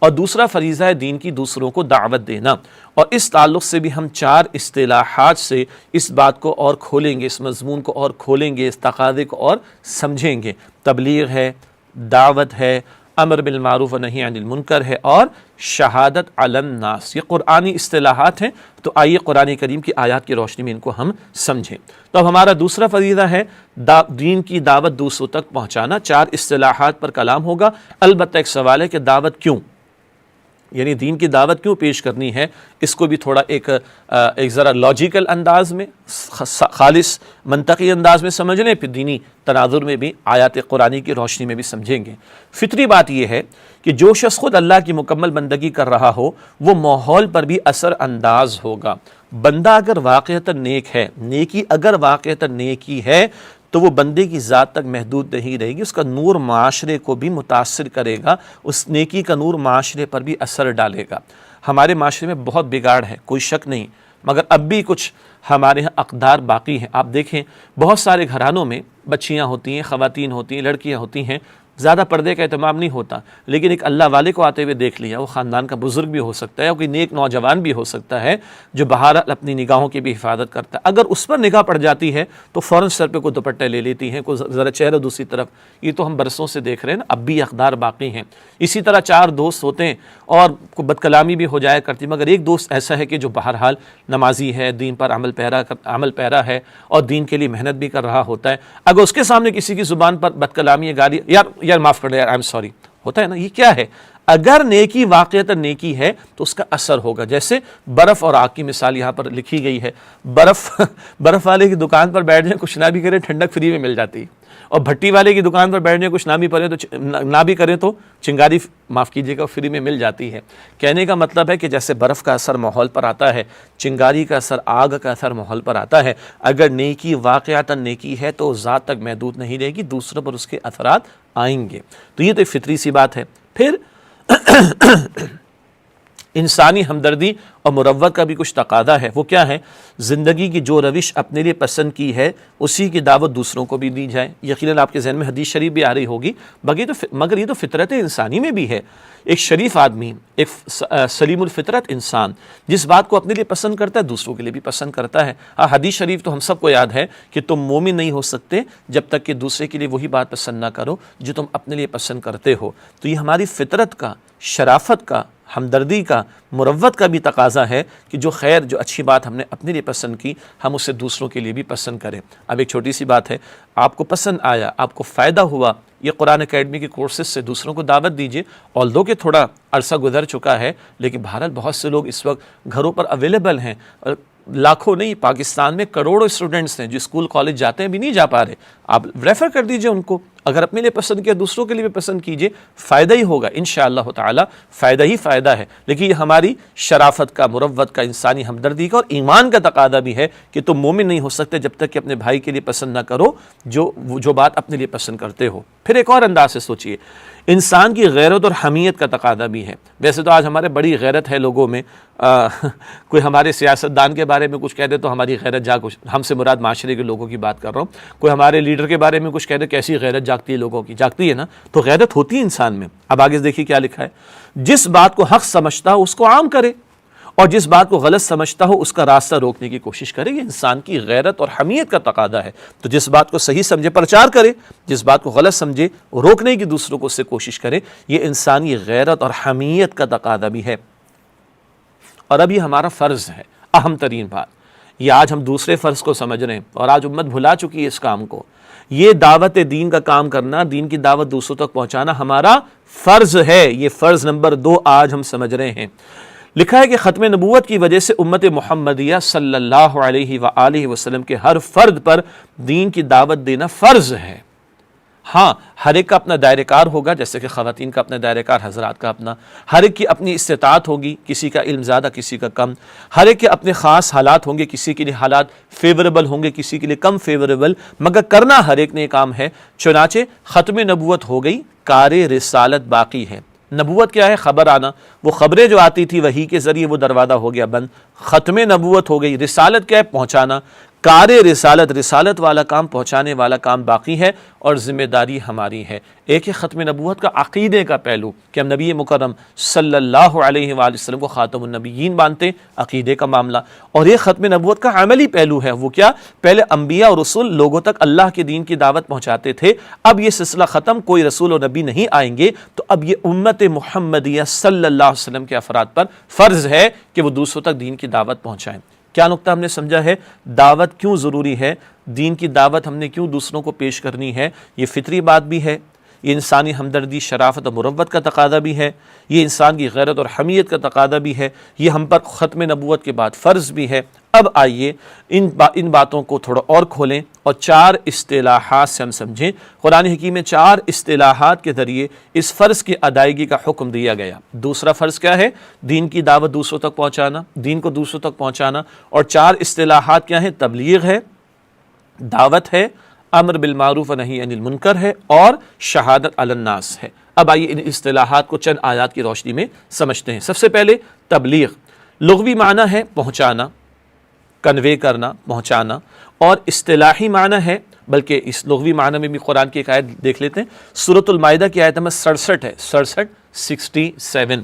اور دوسرا فریضہ ہے دین کی دوسروں کو دعوت دینا، اور اس تعلق سے بھی ہم 4 اصطلاحات سے اس بات کو اور کھولیں گے، اس مضمون کو اور کھولیں گے، اس تقاضے کو اور سمجھیں گے۔ تبلیغ ہے، دعوت ہے، امر بالمعروف و نہی عن المنکر ہے، اور شہادت علی الناس۔ یہ قرآنی اصطلاحات ہیں، تو آئیے قرآن کریم کی آیات کی روشنی میں ان کو ہم سمجھیں۔ تو اب ہمارا دوسرا فریضہ ہے دین کی دعوت دوسروں تک پہنچانا۔ 4 اصطلاحات پر کلام ہوگا۔ البتہ ایک سوال ہے کہ دعوت کیوں، یعنی دین کی دعوت کیوں پیش کرنی ہے، اس کو بھی تھوڑا ایک ذرا لاجیکل انداز میں، خالص منطقی انداز میں سمجھ لیں، پھر دینی تناظر میں بھی آیات قرآنی کی روشنی میں بھی سمجھیں گے۔ فطری بات یہ ہے کہ جو شخص خود اللہ کی مکمل بندگی کر رہا ہو وہ ماحول پر بھی اثر انداز ہوگا۔ بندہ اگر واقعتاً نیک ہے، نیکی اگر واقعتاً نیکی ہے تو وہ بندے کی ذات تک محدود نہیں رہے گی، اس کا نور معاشرے کو بھی متاثر کرے گا، اس نیکی کا نور معاشرے پر بھی اثر ڈالے گا۔ ہمارے معاشرے میں بہت بگاڑ ہے، کوئی شک نہیں، مگر اب بھی کچھ ہمارے ہاں اقدار باقی ہیں۔ آپ دیکھیں بہت سارے گھرانوں میں بچیاں ہوتی ہیں، خواتین ہوتی ہیں، لڑکیاں ہوتی ہیں، زیادہ پردے کا اہتمام نہیں ہوتا، لیکن ایک اللہ والے کو آتے ہوئے دیکھ لیا، وہ خاندان کا بزرگ بھی ہو سکتا ہے، اور کوئی نیک نوجوان بھی ہو سکتا ہے جو بہرحال اپنی نگاہوں کی بھی حفاظت کرتا ہے۔ اگر اس پر نگاہ پڑ جاتی ہے تو فوراً سر پہ کوئی دوپٹہ لے لیتی ہیں، کوئی ذرا چہرہ دوسری طرف۔ یہ تو ہم برسوں سے دیکھ رہے ہیں نا، اب بھی اقدار باقی ہیں۔ اسی طرح 4 دوست ہوتے ہیں اور کوئی بد کلامی بھی ہو جایا کرتی، مگر ایک دوست ایسا ہے کہ جو بہرحال نمازی ہے، دین پر عمل پیرا ہے اور دین کے لیے محنت بھی کر رہا ہوتا ہے۔ اگر اس کے سامنے کسی کی زبان پر بد کلامی یا گالی، یار معاف کر دے، یار آئی ایم سوری، ہوتا ہے نا، یہ کیا ہے؟ اگر نیکی واقعتاً نیکی ہے تو اس کا اثر ہوگا۔ جیسے برف اور آگ کی مثال یہاں پر لکھی گئی ہے۔ برف والے کی دکان پر بیٹھ جائیں، کچھ نہ بھی کریں، ٹھنڈک فری میں مل جاتی ہے، اور بھٹی والے کی دکان پر بیٹھ جائیں، کچھ نہ بھی کریں تو چنگاری، معاف کیجیے گا، فری میں مل جاتی ہے۔ کہنے کا مطلب ہے کہ جیسے برف کا اثر ماحول پر آتا ہے، چنگاری کا اثر، آگ کا اثر ماحول پر آتا ہے، اگر نیکی واقعتاً نیکی ہے تو ذات تک محدود نہیں رہے گی، دوسروں پر اس کے اثرات آئیں گے۔ تو یہ تو ایک فطری سی بات ہے۔ پھر انسانی ہمدردی اور مروت کا بھی کچھ تقاضا ہے۔ وہ کیا ہے؟ زندگی کی جو روش اپنے لیے پسند کی ہے اسی کی دعوت دوسروں کو بھی دی جائے۔ یقیناً آپ کے ذہن میں حدیث شریف بھی آ رہی ہوگی، مگر یہ تو فطرت انسانی میں بھی ہے۔ ایک شریف آدمی، ایک سلیم الفطرت انسان جس بات کو اپنے لیے پسند کرتا ہے دوسروں کے لیے بھی پسند کرتا ہے۔ حدیث شریف تو ہم سب کو یاد ہے کہ تم مومن نہیں ہو سکتے جب تک کہ دوسرے کے لیے وہی بات پسند نہ کرو جو تم اپنے لیے پسند کرتے ہو۔ تو یہ ہماری فطرت کا، شرافت کا، ہمدردی کا، مروت کا بھی تقاضا ہے کہ جو خیر، جو اچھی بات ہم نے اپنے لیے پسند کی، ہم اسے دوسروں کے لیے بھی پسند کریں۔ اب ایک چھوٹی سی بات ہے، آپ کو پسند آیا، آپ کو فائدہ ہوا، یہ قرآن اکیڈمی کے کورسز سے دوسروں کو دعوت دیجیے۔ although کہ تھوڑا عرصہ گزر چکا ہے، لیکن بہرحال بہت سے لوگ اس وقت گھروں پر اویلیبل ہیں، لاکھوں نہیں، پاکستان میں کروڑوں اسٹوڈنٹس ہیں جو اسکول کالج جاتے ہیں بھی نہیں جا پا رہے، آپ ریفر کر دیجئے ان کو، اگر اپنے لیے پسند کیا دوسروں کے لیے بھی پسند کیجئے، فائدہ ہی ہوگا انشاءاللہ تعالی، فائدہ ہی فائدہ ہے۔ لیکن یہ ہماری شرافت کا، مروت کا، انسانی ہمدردی کا اور ایمان کا تقاضا بھی ہے کہ تم مومن نہیں ہو سکتے جب تک کہ اپنے بھائی کے لیے پسند نہ کرو جو بات اپنے لیے پسند کرتے ہو۔ پھر ایک اور انداز سے سوچئے، انسان کی غیرت اور حمیت کا تقاضا بھی ہے۔ ویسے تو آج ہمارے بڑی غیرت ہے لوگوں میں، کوئی ہمارے سیاستدان کے بارے میں کچھ کہہ دے تو ہماری غیرت جاگ، ہم سے مراد معاشرے کے لوگوں کی بات کر رہا ہوں، کوئی ہمارے لیڈر کے بارے میں کچھ کہہ دے، کیسی غیرت جاگتی ہے لوگوں کی، جاگتی ہے نا، تو غیرت ہوتی ہے انسان میں۔ اب آگے دیکھیے کیا لکھا ہے، جس بات کو حق سمجھتا ہو اس کو عام کرے، اور جس بات کو غلط سمجھتا ہو اس کا راستہ روکنے کی کوشش کرے۔ یہ انسان کی غیرت اور حمیت کا تقاضا ہے۔ تو جس بات کو صحیح سمجھے پرچار کرے، جس بات کو غلط سمجھے روکنے کی دوسروں کو اس سے کوشش کرے، یہ انسانی غیرت اور حمیت کا تقاضا بھی ہے۔ اور اب یہ ہمارا فرض ہے، اہم ترین بات، یہ آج ہم دوسرے فرض کو سمجھ رہے ہیں اور آج امت بھلا چکی ہے اس کام کو۔ یہ دعوت دین کا کام کرنا، دین کی دعوت دوسروں تک پہنچانا ہمارا فرض ہے۔ یہ فرض نمبر 2 آج ہم سمجھ رہے ہیں۔ لکھا ہے کہ ختم نبوت کی وجہ سے امت محمدیہ صلی اللہ علیہ وآلہ وسلم کے ہر فرد پر دین کی دعوت دینا فرض ہے۔ ہاں، ہر ایک کا اپنا دائرہ کار ہوگا، جیسے کہ خواتین کا اپنا دائرہ کار، حضرات کا اپنا، ہر ایک کی اپنی استطاعت ہوگی، کسی کا علم زیادہ کسی کا کم، ہر ایک کے اپنے خاص حالات ہوں گے، کسی کے لیے حالات فیوریبل ہوں گے، کسی کے لیے کم فیوریبل، مگر کرنا ہر ایک نے کام ہے۔ چنانچہ ختم نبوت ہو گئی، کار رسالت باقی ہے۔ نبوت کیا ہے؟ خبر آنا، وہ خبریں جو آتی تھی وحی کے ذریعے وہ دروازہ ہو گیا بند، ختم نبوت ہو گئی۔ رسالت کیا ہے؟ پہنچانا، کار رسالت، رسالت والا کام، پہنچانے والا کام باقی ہے اور ذمہ داری ہماری ہے۔ ایک ہے ختم نبوت کا عقیدے کا پہلو کہ ہم نبی مکرم صلی اللہ علیہ وآلہ وسلم کو خاتم النبیین مانتے، عقیدے کا معاملہ، اور یہ ختم نبوت کا عملی پہلو ہے۔ وہ کیا؟ پہلے انبیاء اور رسول لوگوں تک اللہ کے دین کی دعوت پہنچاتے تھے، اب یہ سلسلہ ختم، کوئی رسول اور نبی نہیں آئیں گے، تو اب یہ امت محمدیہ صلی اللہ علیہ وسلم کے افراد پر فرض ہے کہ وہ دوسروں تک دین کی دعوت پہنچائیں۔ کیا نقطہ ہم نے سمجھا ہے؟ دعوت کیوں ضروری ہے، دین کی دعوت ہم نے کیوں دوسروں کو پیش کرنی ہے؟ یہ فطری بات بھی ہے، یہ انسانی ہمدردی، شرافت اور مروت کا تقاضا بھی ہے، یہ انسان کی غیرت اور حمیت کا تقاضا بھی ہے، یہ ہم پر ختم نبوت کے بعد فرض بھی ہے۔ اب آئیے ان باتوں کو تھوڑا اور کھولیں اور 4 اصطلاحات سے ہم سمجھیں۔ قرآن حکیم میں 4 اصطلاحات کے ذریعے اس فرض کی ادائیگی کا حکم دیا گیا۔ دوسرا فرض کیا ہے؟ دین کی دعوت دوسروں تک پہنچانا، دین کو دوسروں تک پہنچانا، اور 4 اصطلاحات کیا ہیں؟ تبلیغ ہے، دعوت ہے، امر بالمعروف و نہی عن المنکر ہے، اور شہادت علی الناس ہے۔ اب آئیے ان اصطلاحات کو چند آیات کی روشنی میں سمجھتے ہیں۔ سب سے پہلے تبلیغ، لغوی معنی ہے پہنچانا، کنوے کرنا، پہنچانا، اور اصطلاحی معنی ہے، بلکہ اس لغوی معنی میں بھی قرآن کی ایک آیت دیکھ لیتے ہیں، سورۃ المائدہ کی آیت نمبر 67 ہے، 67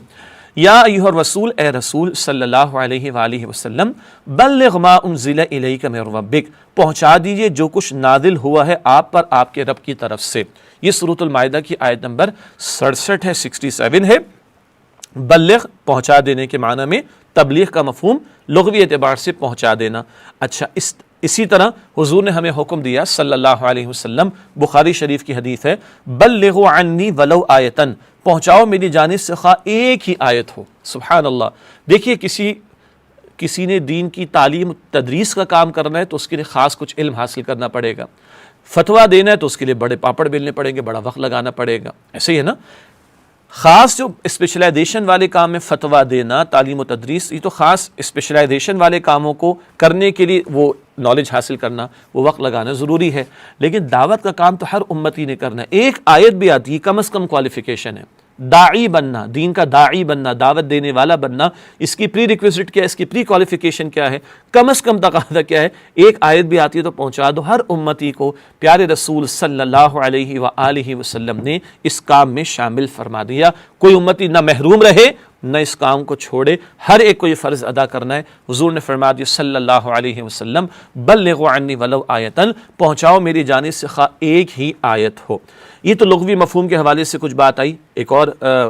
یا ایھا الرسول، اے رسول صلی اللہ علیہ وآلہ وسلم، بلغ ما انزل الیک من ربک، پہنچا دیجئے جو کچھ نازل ہوا ہے آپ پر آپ کے رب کی طرف سے۔ یہ سورۃ المائدہ کی آیت نمبر 67 ہے، 67 ہے۔ بلغ پہنچا دینے کے معنی میں، تبلیغ کا مفہوم لغوی اعتبار سے پہنچا دینا۔ اچھا، اسی طرح حضور نے ہمیں حکم دیا صلی اللہ علیہ وسلم، بخاری شریف کی حدیث ہے، بلغوا عنی ولو آیتن، پہنچاؤ میری جانب سے خواہ ایک ہی آیت ہو۔ سبحان اللہ، دیکھیے کسی نے دین کی تعلیم تدریس کا کام کرنا ہے تو اس کے لیے خاص کچھ علم حاصل کرنا پڑے گا، فتویٰ دینا ہے تو اس کے لیے بڑے پاپڑ بیلنے پڑیں گے، بڑا وقت لگانا پڑے گا، ایسے ہی ہے نا۔ خاص جو اسپیشلائزیشن والے کام میں فتویٰ دینا، تعلیم و تدریس، یہ تو خاص اسپیشلائزیشن والے کاموں کو کرنے کے لیے وہ نالج حاصل کرنا، وہ وقت لگانا ضروری ہے، لیکن دعوت کا کام تو ہر امتی نے کرنا ہے۔ ایک آیت بھی آتی ہے، کم از کم کوالیفیکیشن ہے، داعی بننا، دین کا داعی بننا، دعوت دینے والا بننا، اس کی پری ریکویزٹ کیا ہے، اس کی پری کوالیفیکیشن کیا ہے، کم از کم تقاضا کیا ہے۔ ایک آیت بھی آتی ہے تو پہنچا دو۔ ہر امتی کو پیارے رسول صلی اللہ علیہ وآلہ وسلم نے اس کام میں شامل فرما دیا، کوئی امتی نہ محروم رہے نہ اس کام کو چھوڑے، ہر ایک کو یہ فرض ادا کرنا ہے۔ حضور نے فرما دیا صلی اللہ علیہ وسلم بلغوا عنی ولو آیتن، پہنچاؤ میری جانب سے خواہ ایک ہی آیت ہو۔ یہ تو لغوی مفہوم کے حوالے سے کچھ بات آئی۔ ایک اور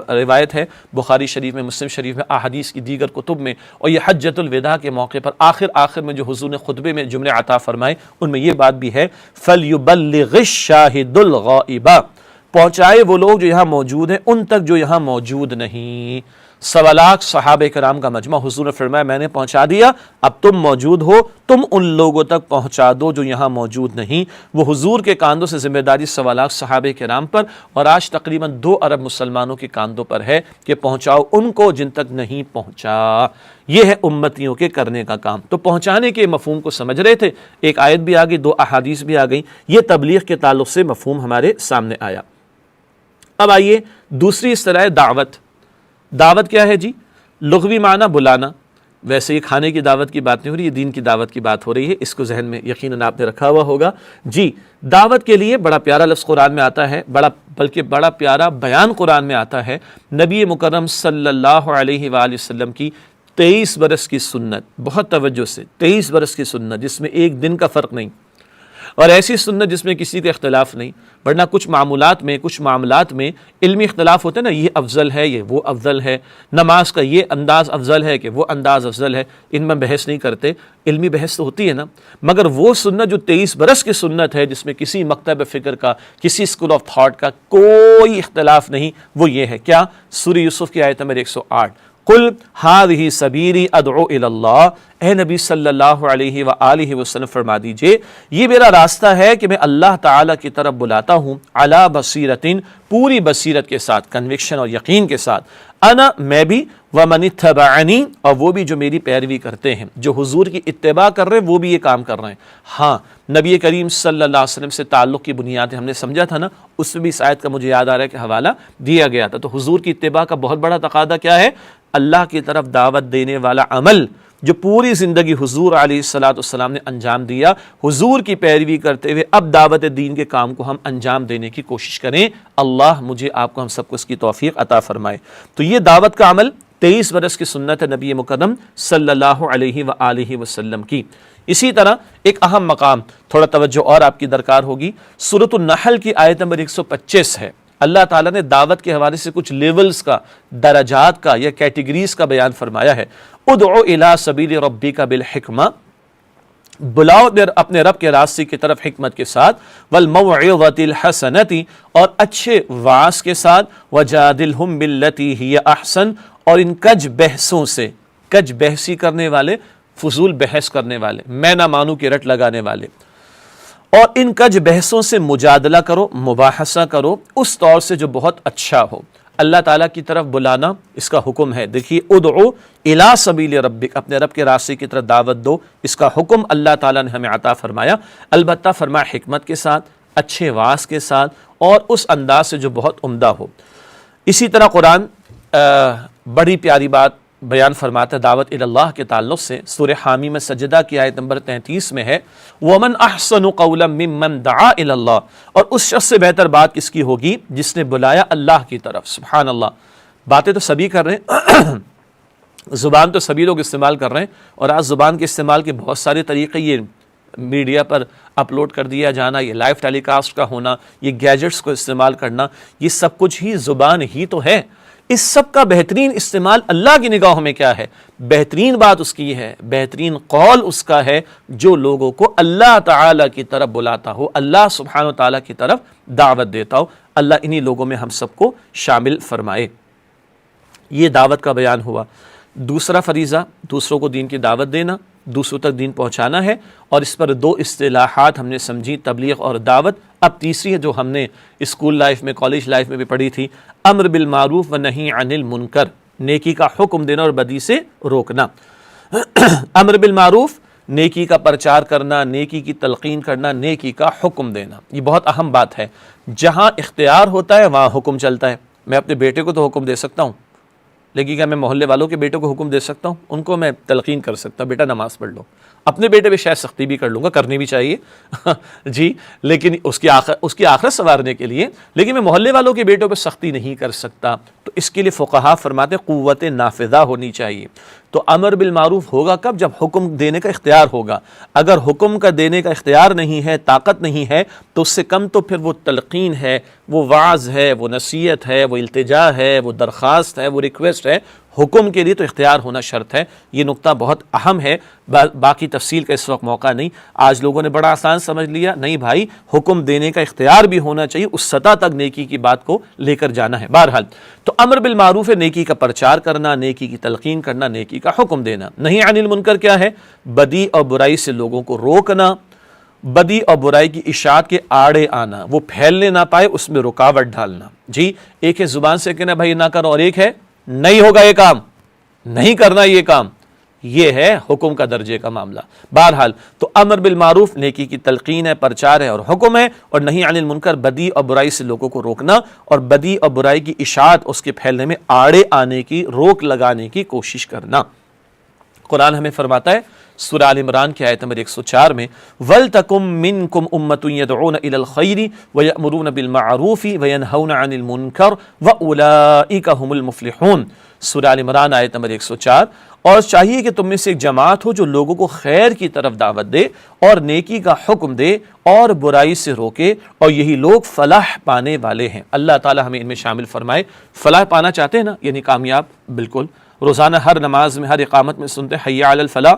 روایت ہے بخاری شریف میں، مسلم شریف میں، احادیث کی دیگر کتب میں، اور یہ حجۃ الوداع کے موقع پر آخر میں جو حضور نے خطبے میں جملے عطا فرمائے ان میں یہ بات بھی ہے فَلْيُبَلِّغِ الشَّاهِدُ الْغَائِبَ، پہنچائے وہ لوگ جو یہاں موجود ہیں ان تک جو یہاں موجود نہیں۔ 1.25 لاکھ صحابہ کرام کا مجمع، حضور نے فرمایا میں نے پہنچا دیا، اب تم موجود ہو، تم ان لوگوں تک پہنچا دو جو یہاں موجود نہیں۔ وہ حضور کے کاندھوں سے ذمہ داری 1.25 لاکھ صحابہ کرام پر، اور آج تقریباً 2 ارب مسلمانوں کے کاندھوں پر ہے کہ پہنچاؤ ان کو جن تک نہیں پہنچا۔ یہ ہے امتیوں کے کرنے کا کام۔ تو پہنچانے کے مفہوم کو سمجھ رہے تھے، ایک آیت بھی آ گئی، 2 احادیث بھی آ گئیں، یہ تبلیغ کے تعلق سے مفہوم ہمارے سامنے آیا۔ اب آئیے دوسری اصطلاح دعوت۔ دعوت کیا ہے جی؟ لغوی معنی بلانا، ویسے یہ کھانے کی دعوت کی بات نہیں ہو رہی، یہ دین کی دعوت کی بات ہو رہی ہے، اس کو ذہن میں یقیناً آپ نے رکھا ہوا ہوگا۔ جی، دعوت کے لیے بڑا پیارا لفظ قرآن میں آتا ہے، بلکہ بڑا پیارا بیان قرآن میں آتا ہے۔ نبی مکرم صلی اللہ علیہ وآلہ وسلم کی 23 برس کی سنت، بہت توجہ سے 23 برس کی سنت جس میں ایک دن کا فرق نہیں، اور ایسی سنت جس میں کسی کا اختلاف نہیں، ورنہ کچھ معاملات میں علمی اختلاف ہوتے ہیں نا، یہ افضل ہے، یہ وہ افضل ہے، نماز کا یہ انداز افضل ہے کہ وہ انداز افضل ہے، ان میں بحث نہیں کرتے، علمی بحث تو ہوتی ہے نا، مگر وہ سنت جو 23 برس کی سنت ہے جس میں کسی مکتب فکر کا، کسی اسکول آف تھاٹ کا کوئی اختلاف نہیں، وہ یہ ہے کیا؟ سورہ یوسف کی آیت نمبر 108، قل ہذہ سبیلی ادعو الی اللہ، اے نبی صلی اللہ علیہ وآلہ وسلم فرما دیجئے یہ میرا راستہ ہے کہ میں اللہ تعالیٰ کی طرف بلاتا ہوں، علی بصیرتن، پوری بصیرت کے ساتھ، کنوکشن اور یقین کے ساتھ، انا، میں بھی، ومن اتبعنی، اور وہ بھی جو میری پیروی کرتے ہیں، جو حضور کی اتباع کر رہے ہیں وہ بھی یہ کام کر رہے ہیں۔ ہاں، نبی کریم صلی اللہ علیہ وسلم سے تعلق کی بنیادیں ہم نے سمجھا تھا نا، اس میں بھی اس آیت کا مجھے یاد آ رہا ہے کہ حوالہ دیا گیا تھا۔ تو حضور کی اتباع کا بہت بڑا تقاضا کیا ہے؟ اللہ کی طرف دعوت دینے والا عمل جو پوری زندگی حضور علیہ السلام نے انجام دیا، حضور کی پیروی کرتے ہوئے اب دعوت دین کے کام کو ہم انجام دینے کی کوشش کریں۔ اللہ مجھے آپ کو ہم سب کو اس کی توفیق عطا فرمائے۔ تو یہ دعوت کا عمل 23 برس کی سنت ہے نبی مکرم صلی اللہ علیہ وآلہ وسلم کی۔ اسی طرح ایک اہم مقام، تھوڑا توجہ اور آپ کی درکار ہوگی، سورۃ النحل کی آیت نمبر 125 ہے۔ اللہ تعالیٰ نے دعوت کے حوالے سے کچھ لیولز کا، درجات کا یا کیٹیگریز کا بیان فرمایا ہے۔ ادعو الی سبیل ربک بالحکمہ، بلاؤ اپنے رب کے راستے کی طرف حکمت کے ساتھ، والموعظۃ الحسنۃ، اور اچھے وعظ کے ساتھ، وجادلہم باللتی ہی احسن، اور ان کج بحثوں سے، کج بحثی کرنے والے، فضول بحث کرنے والے، میں نہ مانوں کی رٹ لگانے والے، اور ان کج بحثوں سے مجادلہ کرو، مباحثہ کرو اس طور سے جو بہت اچھا ہو۔ اللہ تعالیٰ کی طرف بلانا اس کا حکم ہے۔ دیکھیے ادعو الی سبیل ربک، اپنے رب کے راستے کی طرف دعوت دو، اس کا حکم اللہ تعالیٰ نے ہمیں عطا فرمایا، البتہ فرمایا حکمت کے ساتھ، اچھے واعظ کے ساتھ، اور اس انداز سے جو بہت عمدہ ہو۔ اسی طرح قرآن بڑی پیاری بات بیان فرماتا ہے دعوت اللہ کے تعلق سے۔ سورہ حامی میں سجدہ کی آیت نمبر 33 میں ہے، وَمَنْ أَحْسَنُ قَوْلًا مِّمَّنْ دَعَا إِلَى اللَّهِ، اور اس شخص سے بہتر بات کس کی ہوگی جس نے بلایا اللہ کی طرف۔ سبحان اللہ، باتیں تو سبھی کر رہے ہیں، زبان تو سبھی لوگ استعمال کر رہے ہیں، اور آج زبان کے استعمال کے بہت سارے طریقے، یہ میڈیا پر اپلوڈ کر دیا جانا، یہ لائیو ٹیلی کاسٹ کا ہونا، یہ گیجٹس کو استعمال کرنا، یہ سب کچھ ہی زبان ہی تو ہے۔ اس سب کا بہترین استعمال اللہ کی نگاہوں میں کیا ہے؟ بہترین بات اس کی ہے، بہترین قول اس کا ہے جو لوگوں کو اللہ تعالیٰ کی طرف بلاتا ہو، اللہ سبحانہ وتعالیٰ کی طرف دعوت دیتا ہو۔ اللہ انہی لوگوں میں ہم سب کو شامل فرمائے۔ یہ دعوت کا بیان ہوا۔ دوسرا فریضہ، دوسروں کو دین کی دعوت دینا، دوسروں تک دین پہنچانا ہے، اور اس پر 2 اصطلاحات ہم نے سمجھی، تبلیغ اور دعوت۔ اب تیسری ہے جو ہم نے اسکول لائف میں، کالج لائف میں بھی پڑھی تھی، امر بالمعروف و نہی عن المنکر، نیکی کا حکم دینا اور بدی سے روکنا۔ امر بالمعروف، نیکی کا پرچار کرنا، نیکی کی تلقین کرنا، نیکی کا حکم دینا، یہ بہت اہم بات ہے۔ جہاں اختیار ہوتا ہے وہاں حکم چلتا ہے۔ میں اپنے بیٹے کو تو حکم دے سکتا ہوں، لیکن کیا میں محلے والوں کے بیٹوں کو حکم دے سکتا ہوں؟ ان کو میں تلقین کر سکتا ہوں، بیٹا نماز پڑھ لو، اپنے بیٹے پہ شاید سختی بھی کر لوں گا، کرنی بھی چاہیے جی، لیکن اس کی آخرت سنوارنے کے لیے، لیکن میں محلے والوں کے بیٹوں پہ سختی نہیں کر سکتا. تو اس کے لیے فقہا فرماتے ہیں قوت نافذہ ہونی چاہیے. تو امر بالمعروف ہوگا کب؟ جب حکم دینے کا اختیار ہوگا. اگر حکم کا دینے کا اختیار نہیں ہے، طاقت نہیں ہے، تو اس سے کم تو پھر وہ تلقین ہے، وہ وعظ ہے، وہ نصیحت ہے، وہ التجا ہے، وہ درخواست ہے، وہ ریکویسٹ ہے. حکم کے لیے تو اختیار ہونا شرط ہے. یہ نقطہ بہت اہم ہے. باقی تفصیل کا اس وقت موقع نہیں. آج لوگوں نے بڑا آسان سمجھ لیا. نہیں بھائی، حکم دینے کا اختیار بھی ہونا چاہیے، اس سطح تک نیکی کی بات کو لے کر جانا ہے. بہرحال تو امر بالمعروف ہے نیکی کا پرچار کرنا، نیکی کی تلقین کرنا، نیکی کا حکم دینا. نہی عن المنکر کیا ہے؟ بدی اور برائی سے لوگوں کو روکنا، بدی اور برائی کی اشاعت کے آڑے آنا، وہ پھیلنے نہ پائے اس میں رکاوٹ ڈالنا. جی، ایک ہے زبان سے کہنا بھائی نہ کرو، اور ایک ہے نہیں ہوگا یہ کام، نہیں کرنا یہ کام. یہ ہے حکم کا درجے کا معاملہ. بہرحال تو امر بالمعروف نیکی کی تلقین ہے، پرچار ہے اور حکم ہے، اور نہی عن المنکر بدی اور برائی سے لوگوں کو روکنا اور بدی اور برائی کی اشاعت، اس کے پھیلنے میں آڑے آنے کی، روک لگانے کی کوشش کرنا. قرآن ہمیں فرماتا ہے سورہ آل عمران کی آیت نمبر 104 میں وَلْتَكُمْ مِنْكُمْ أُمَّةٌ يَدْعُونَ إِلَى الْخَيْرِ وَيَأْمُرُونَ بِالْمَعْرُوفِ وَيَنْهَوْنَ عَنِ الْمُنْكَرِ وَأُولَئِكَ هُمُ الْمُفْلِحُونَ. سورہ آل عمران آیت نمبر 104. اور چاہیے کہ تم میں سے ایک جماعت ہو جو لوگوں کو خیر کی طرف دعوت دے اور نیکی کا حکم دے اور برائی سے روکے، اور یہی لوگ فلاح پانے والے ہیں. اللہ تعالی ہمیں ان میں شامل فرمائے. فلاح پانا چاہتے ہیں نا، یعنی کامیاب. بالکل روزانہ ہر نماز میں، ہر اقامت میں سنتے ہیں حی علی الفلاح،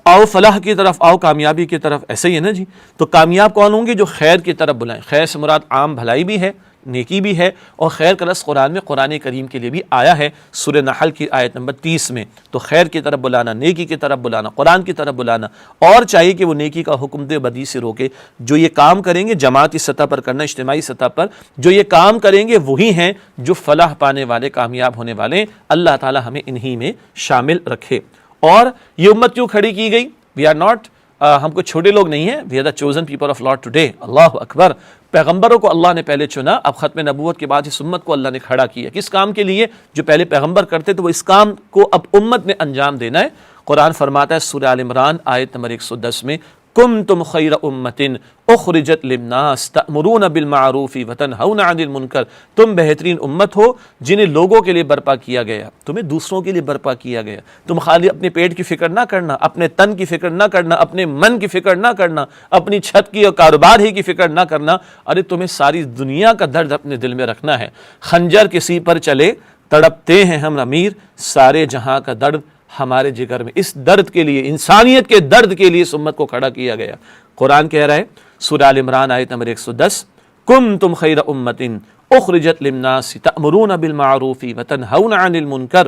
آؤ فلاح کی طرف، آؤ کامیابی کی طرف. ایسے ہی ہے نا جی. تو کامیاب کون ہوں گے؟ جو خیر کی طرف بلائیں. خیر سے مراد عام بھلائی بھی ہے، نیکی بھی ہے، اور خیر کا لفظ قرآن میں قرآن کریم کے لیے بھی آیا ہے سورہ نحل کی آیت نمبر 30 میں. تو خیر کی طرف بلانا، نیکی کی طرف بلانا، قرآن کی طرف بلانا، اور چاہیے کہ وہ نیکی کا حکم دے، بدی سے روکے. جو یہ کام کریں گے جماعتی سطح پر کرنا، اجتماعی سطح پر جو یہ کام کریں گے وہی ہیں جو فلاح پانے والے، کامیاب ہونے والے. اللہ تعالی ہمیں انہی میں شامل رکھے. اور یہ امت کیوں کھڑی کی گئی؟ وی آر ناٹ، ہم کو چھوٹے لوگ نہیں ہیں. We are the chosen people of lord today. اللہ اکبر. پیغمبروں کو اللہ نے پہلے چنا، اب ختم نبوت کے بعد اس امت کو اللہ نے کھڑا کیا. کس کام کے لیے؟ جو پہلے پیغمبر کرتے تو وہ اس کام کو اب امت نے انجام دینا ہے. قرآن فرماتا ہے سورہ آل عمران آیت نمبر 110 میں کنتم خیر امت اخرجت للناس تأمرون بالمعروف وتنہون عن المنکر. تم بہترین امت ہو جنہیں لوگوں کے لیے برپا کیا گیا، تمہیں دوسروں کے لیے برپا کیا گیا. تم خالی اپنے پیٹ کی فکر نہ کرنا، اپنے تن کی فکر نہ کرنا، اپنے من کی فکر نہ کرنا، اپنی چھت کی اور کاروبار ہی کی فکر نہ کرنا. ارے تمہیں ساری دنیا کا درد اپنے دل میں رکھنا ہے. خنجر کسی پر چلے تڑپتے ہیں ہم امیر، سارے جہاں کا درد ہمارے جگر میں. اس درد کے لیے، انسانیت کے درد کے لیے اس امت کو کھڑا کیا گیا. قرآن کہہ رہا ہے سورہ آل عمران آیت نمبر 110 کنتم خیر امت اخرجت للناس تأمرون بالمعروف وتنہون عن المنکر.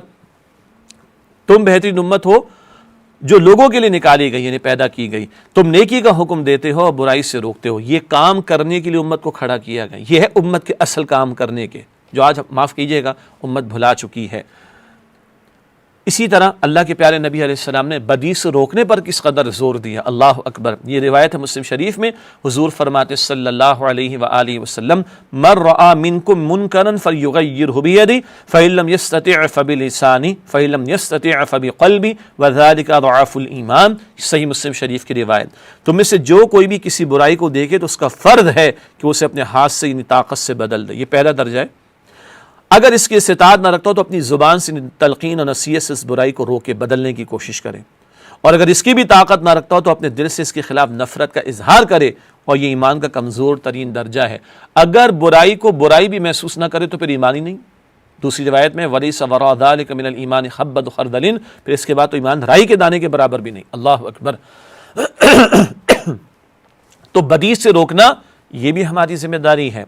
تم بہترین امت ہو جو لوگوں کے لیے نکالی گئی، یعنی پیدا کی گئی. تم نیکی کا حکم دیتے ہو اور برائی سے روکتے ہو. یہ کام کرنے کے لیے امت کو کھڑا کیا گیا. یہ ہے امت کے اصل کام کرنے کے، جو آج معاف کیجئے گا امت بھلا چکی ہے. اسی طرح اللہ کے پیارے نبی علیہ السلام نے بدی سے روکنے پر کس قدر زور دیا. اللہ اکبر. یہ روایت ہے مسلم شریف میں، حضور فرماتے صلی اللہ علیہ وآلہ وسلم من رأى منکم منکرا فلیغیرہ بیدہ فإن لم یستطع فبلسانہ فإن لم یستطع فبقلبہ وذلک ضعف الایمان. صحیح مسلم شریف کی روایت. تم میں سے جو کوئی بھی کسی برائی کو دیکھے تو اس کا فرض ہے کہ اسے اپنے ہاتھ سے، یعنی طاقت سے بدل دے. یہ پہلا درجہ ہے. اگر اس کی استطاعت نہ رکھتا ہو تو اپنی زبان سے، تلقین اور نصیحت سے اس برائی کو روک کے بدلنے کی کوشش کرے. اور اگر اس کی بھی طاقت نہ رکھتا ہو تو اپنے دل سے اس کے خلاف نفرت کا اظہار کرے. اور یہ ایمان کا کمزور ترین درجہ ہے. اگر برائی کو برائی بھی محسوس نہ کرے تو پھر ایمان ہی نہیں. دوسری روایت میں وَلَيْسَ وَرَاءَ ذَلِكَ مِنَ الْإِيمَانِ خَبَّةُ خَرْدَلٍ. پھر اس کے بعد تو ایمان رائی کے دانے کے برابر بھی نہیں. اللہ اکبر. تو بدی سے روکنا یہ بھی ہماری ذمہ داری ہے.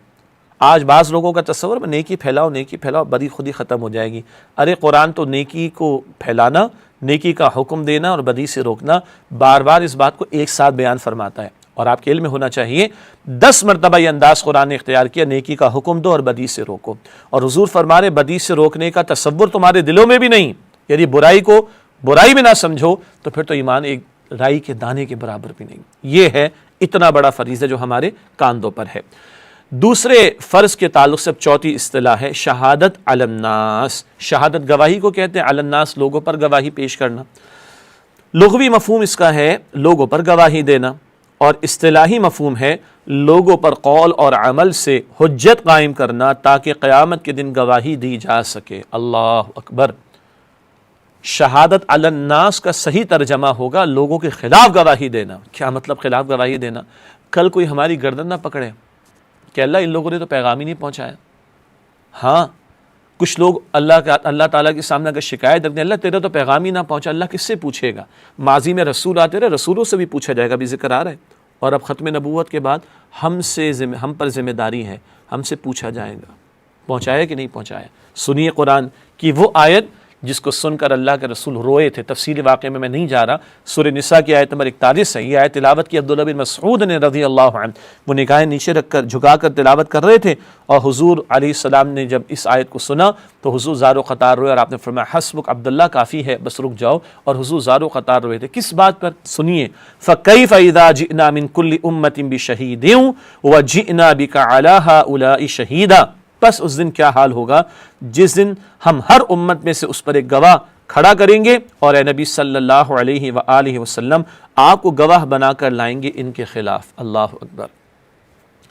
آج بعض لوگوں کا تصور ہے نیکی پھیلاؤ، نیکی پھیلاؤ، بدی خود ہی ختم ہو جائے گی. ارے قرآن تو نیکی کو پھیلانا، نیکی کا حکم دینا اور بدی سے روکنا، بار بار اس بات کو ایک ساتھ بیان فرماتا ہے. اور آپ کے علم میں ہونا چاہیے 10 مرتبہ یہ انداز قرآن نے اختیار کیا، نیکی کا حکم دو اور بدی سے روکو. اور حضور فرما رہے بدی سے روکنے کا تصور تمہارے دلوں میں بھی نہیں. یعنی برائی کو برائی بھی نہ سمجھو تو پھر تو ایمان ایک رائی کے دانے کے برابر بھی نہیں. یہ ہے اتنا بڑا فریضہ جو ہمارے کاندھوں پر ہے. دوسرے فرض کے تعلق سے اب چوتھی اصطلاح ہے شہادت علی الناس. شہادت گواہی کو کہتے ہیں، علی الناس لوگوں پر گواہی پیش کرنا. لغوی مفہوم اس کا ہے لوگوں پر گواہی دینا، اور اصطلاحی مفہوم ہے لوگوں پر قول اور عمل سے حجت قائم کرنا تاکہ قیامت کے دن گواہی دی جا سکے۔ اللہ اکبر۔ شہادت علی الناس کا صحیح ترجمہ ہوگا لوگوں کے خلاف گواہی دینا۔ کیا مطلب خلاف گواہی دینا؟ کل کوئی ہماری گردن نہ پکڑے کہ اللہ ان لوگوں نے تو پیغام ہی نہیں پہنچایا۔ ہاں کچھ لوگ اللہ تعالیٰ کے سامنے اگر شکایت رکھتے ہیں، اللہ تیرا تو پیغام ہی نہ پہنچا، اللہ کس سے پوچھے گا؟ ماضی میں رسول آتے رہے، رسولوں سے بھی پوچھا جائے گا، بھی ذکر آ رہا ہے، اور اب ختم نبوت کے بعد ہم پر ذمہ داری ہے، ہم سے پوچھا جائے گا پہنچایا کہ نہیں پہنچایا۔ سنیے قرآن کی وہ آیت جس کو سن کر اللہ کے رسول روئے تھے۔ تفصیل واقعے میں نہیں جا رہا، سورہ نساء کی آیت نمبر 41 ہے۔ یہ آیت تلاوت کی عبداللہ بن مسعود نے رضی اللہ عنہ، وہ نگاہیں نیچے رکھ کر جھکا کر تلاوت کر رہے تھے، اور حضور علیہ السلام نے جب اس آیت کو سنا تو حضور زار و قطار روئے، اور آپ نے فرمایا حسبک عبداللہ، کافی ہے، بس رک جاؤ، اور حضور زار و قطار روئے تھے۔ کس بات پر؟ سنیے، فَكَيْفَ إِذَا جِئْنَا مِن كُلِّ أُمَّةٍ بِشَهِيدٍ وَجِئْنَا بِكَ عَلَىٰ هَٰؤُلَاءِ شَهِيدًا۔ پس اس دن کیا حال ہوگا جس دن ہم ہر امت میں سے اس پر ایک گواہ کھڑا کریں گے، اور اے نبی صلی اللہ علیہ وآلہ وسلم آپ کو گواہ بنا کر لائیں گے ان کے خلاف۔ اللہ اکبر۔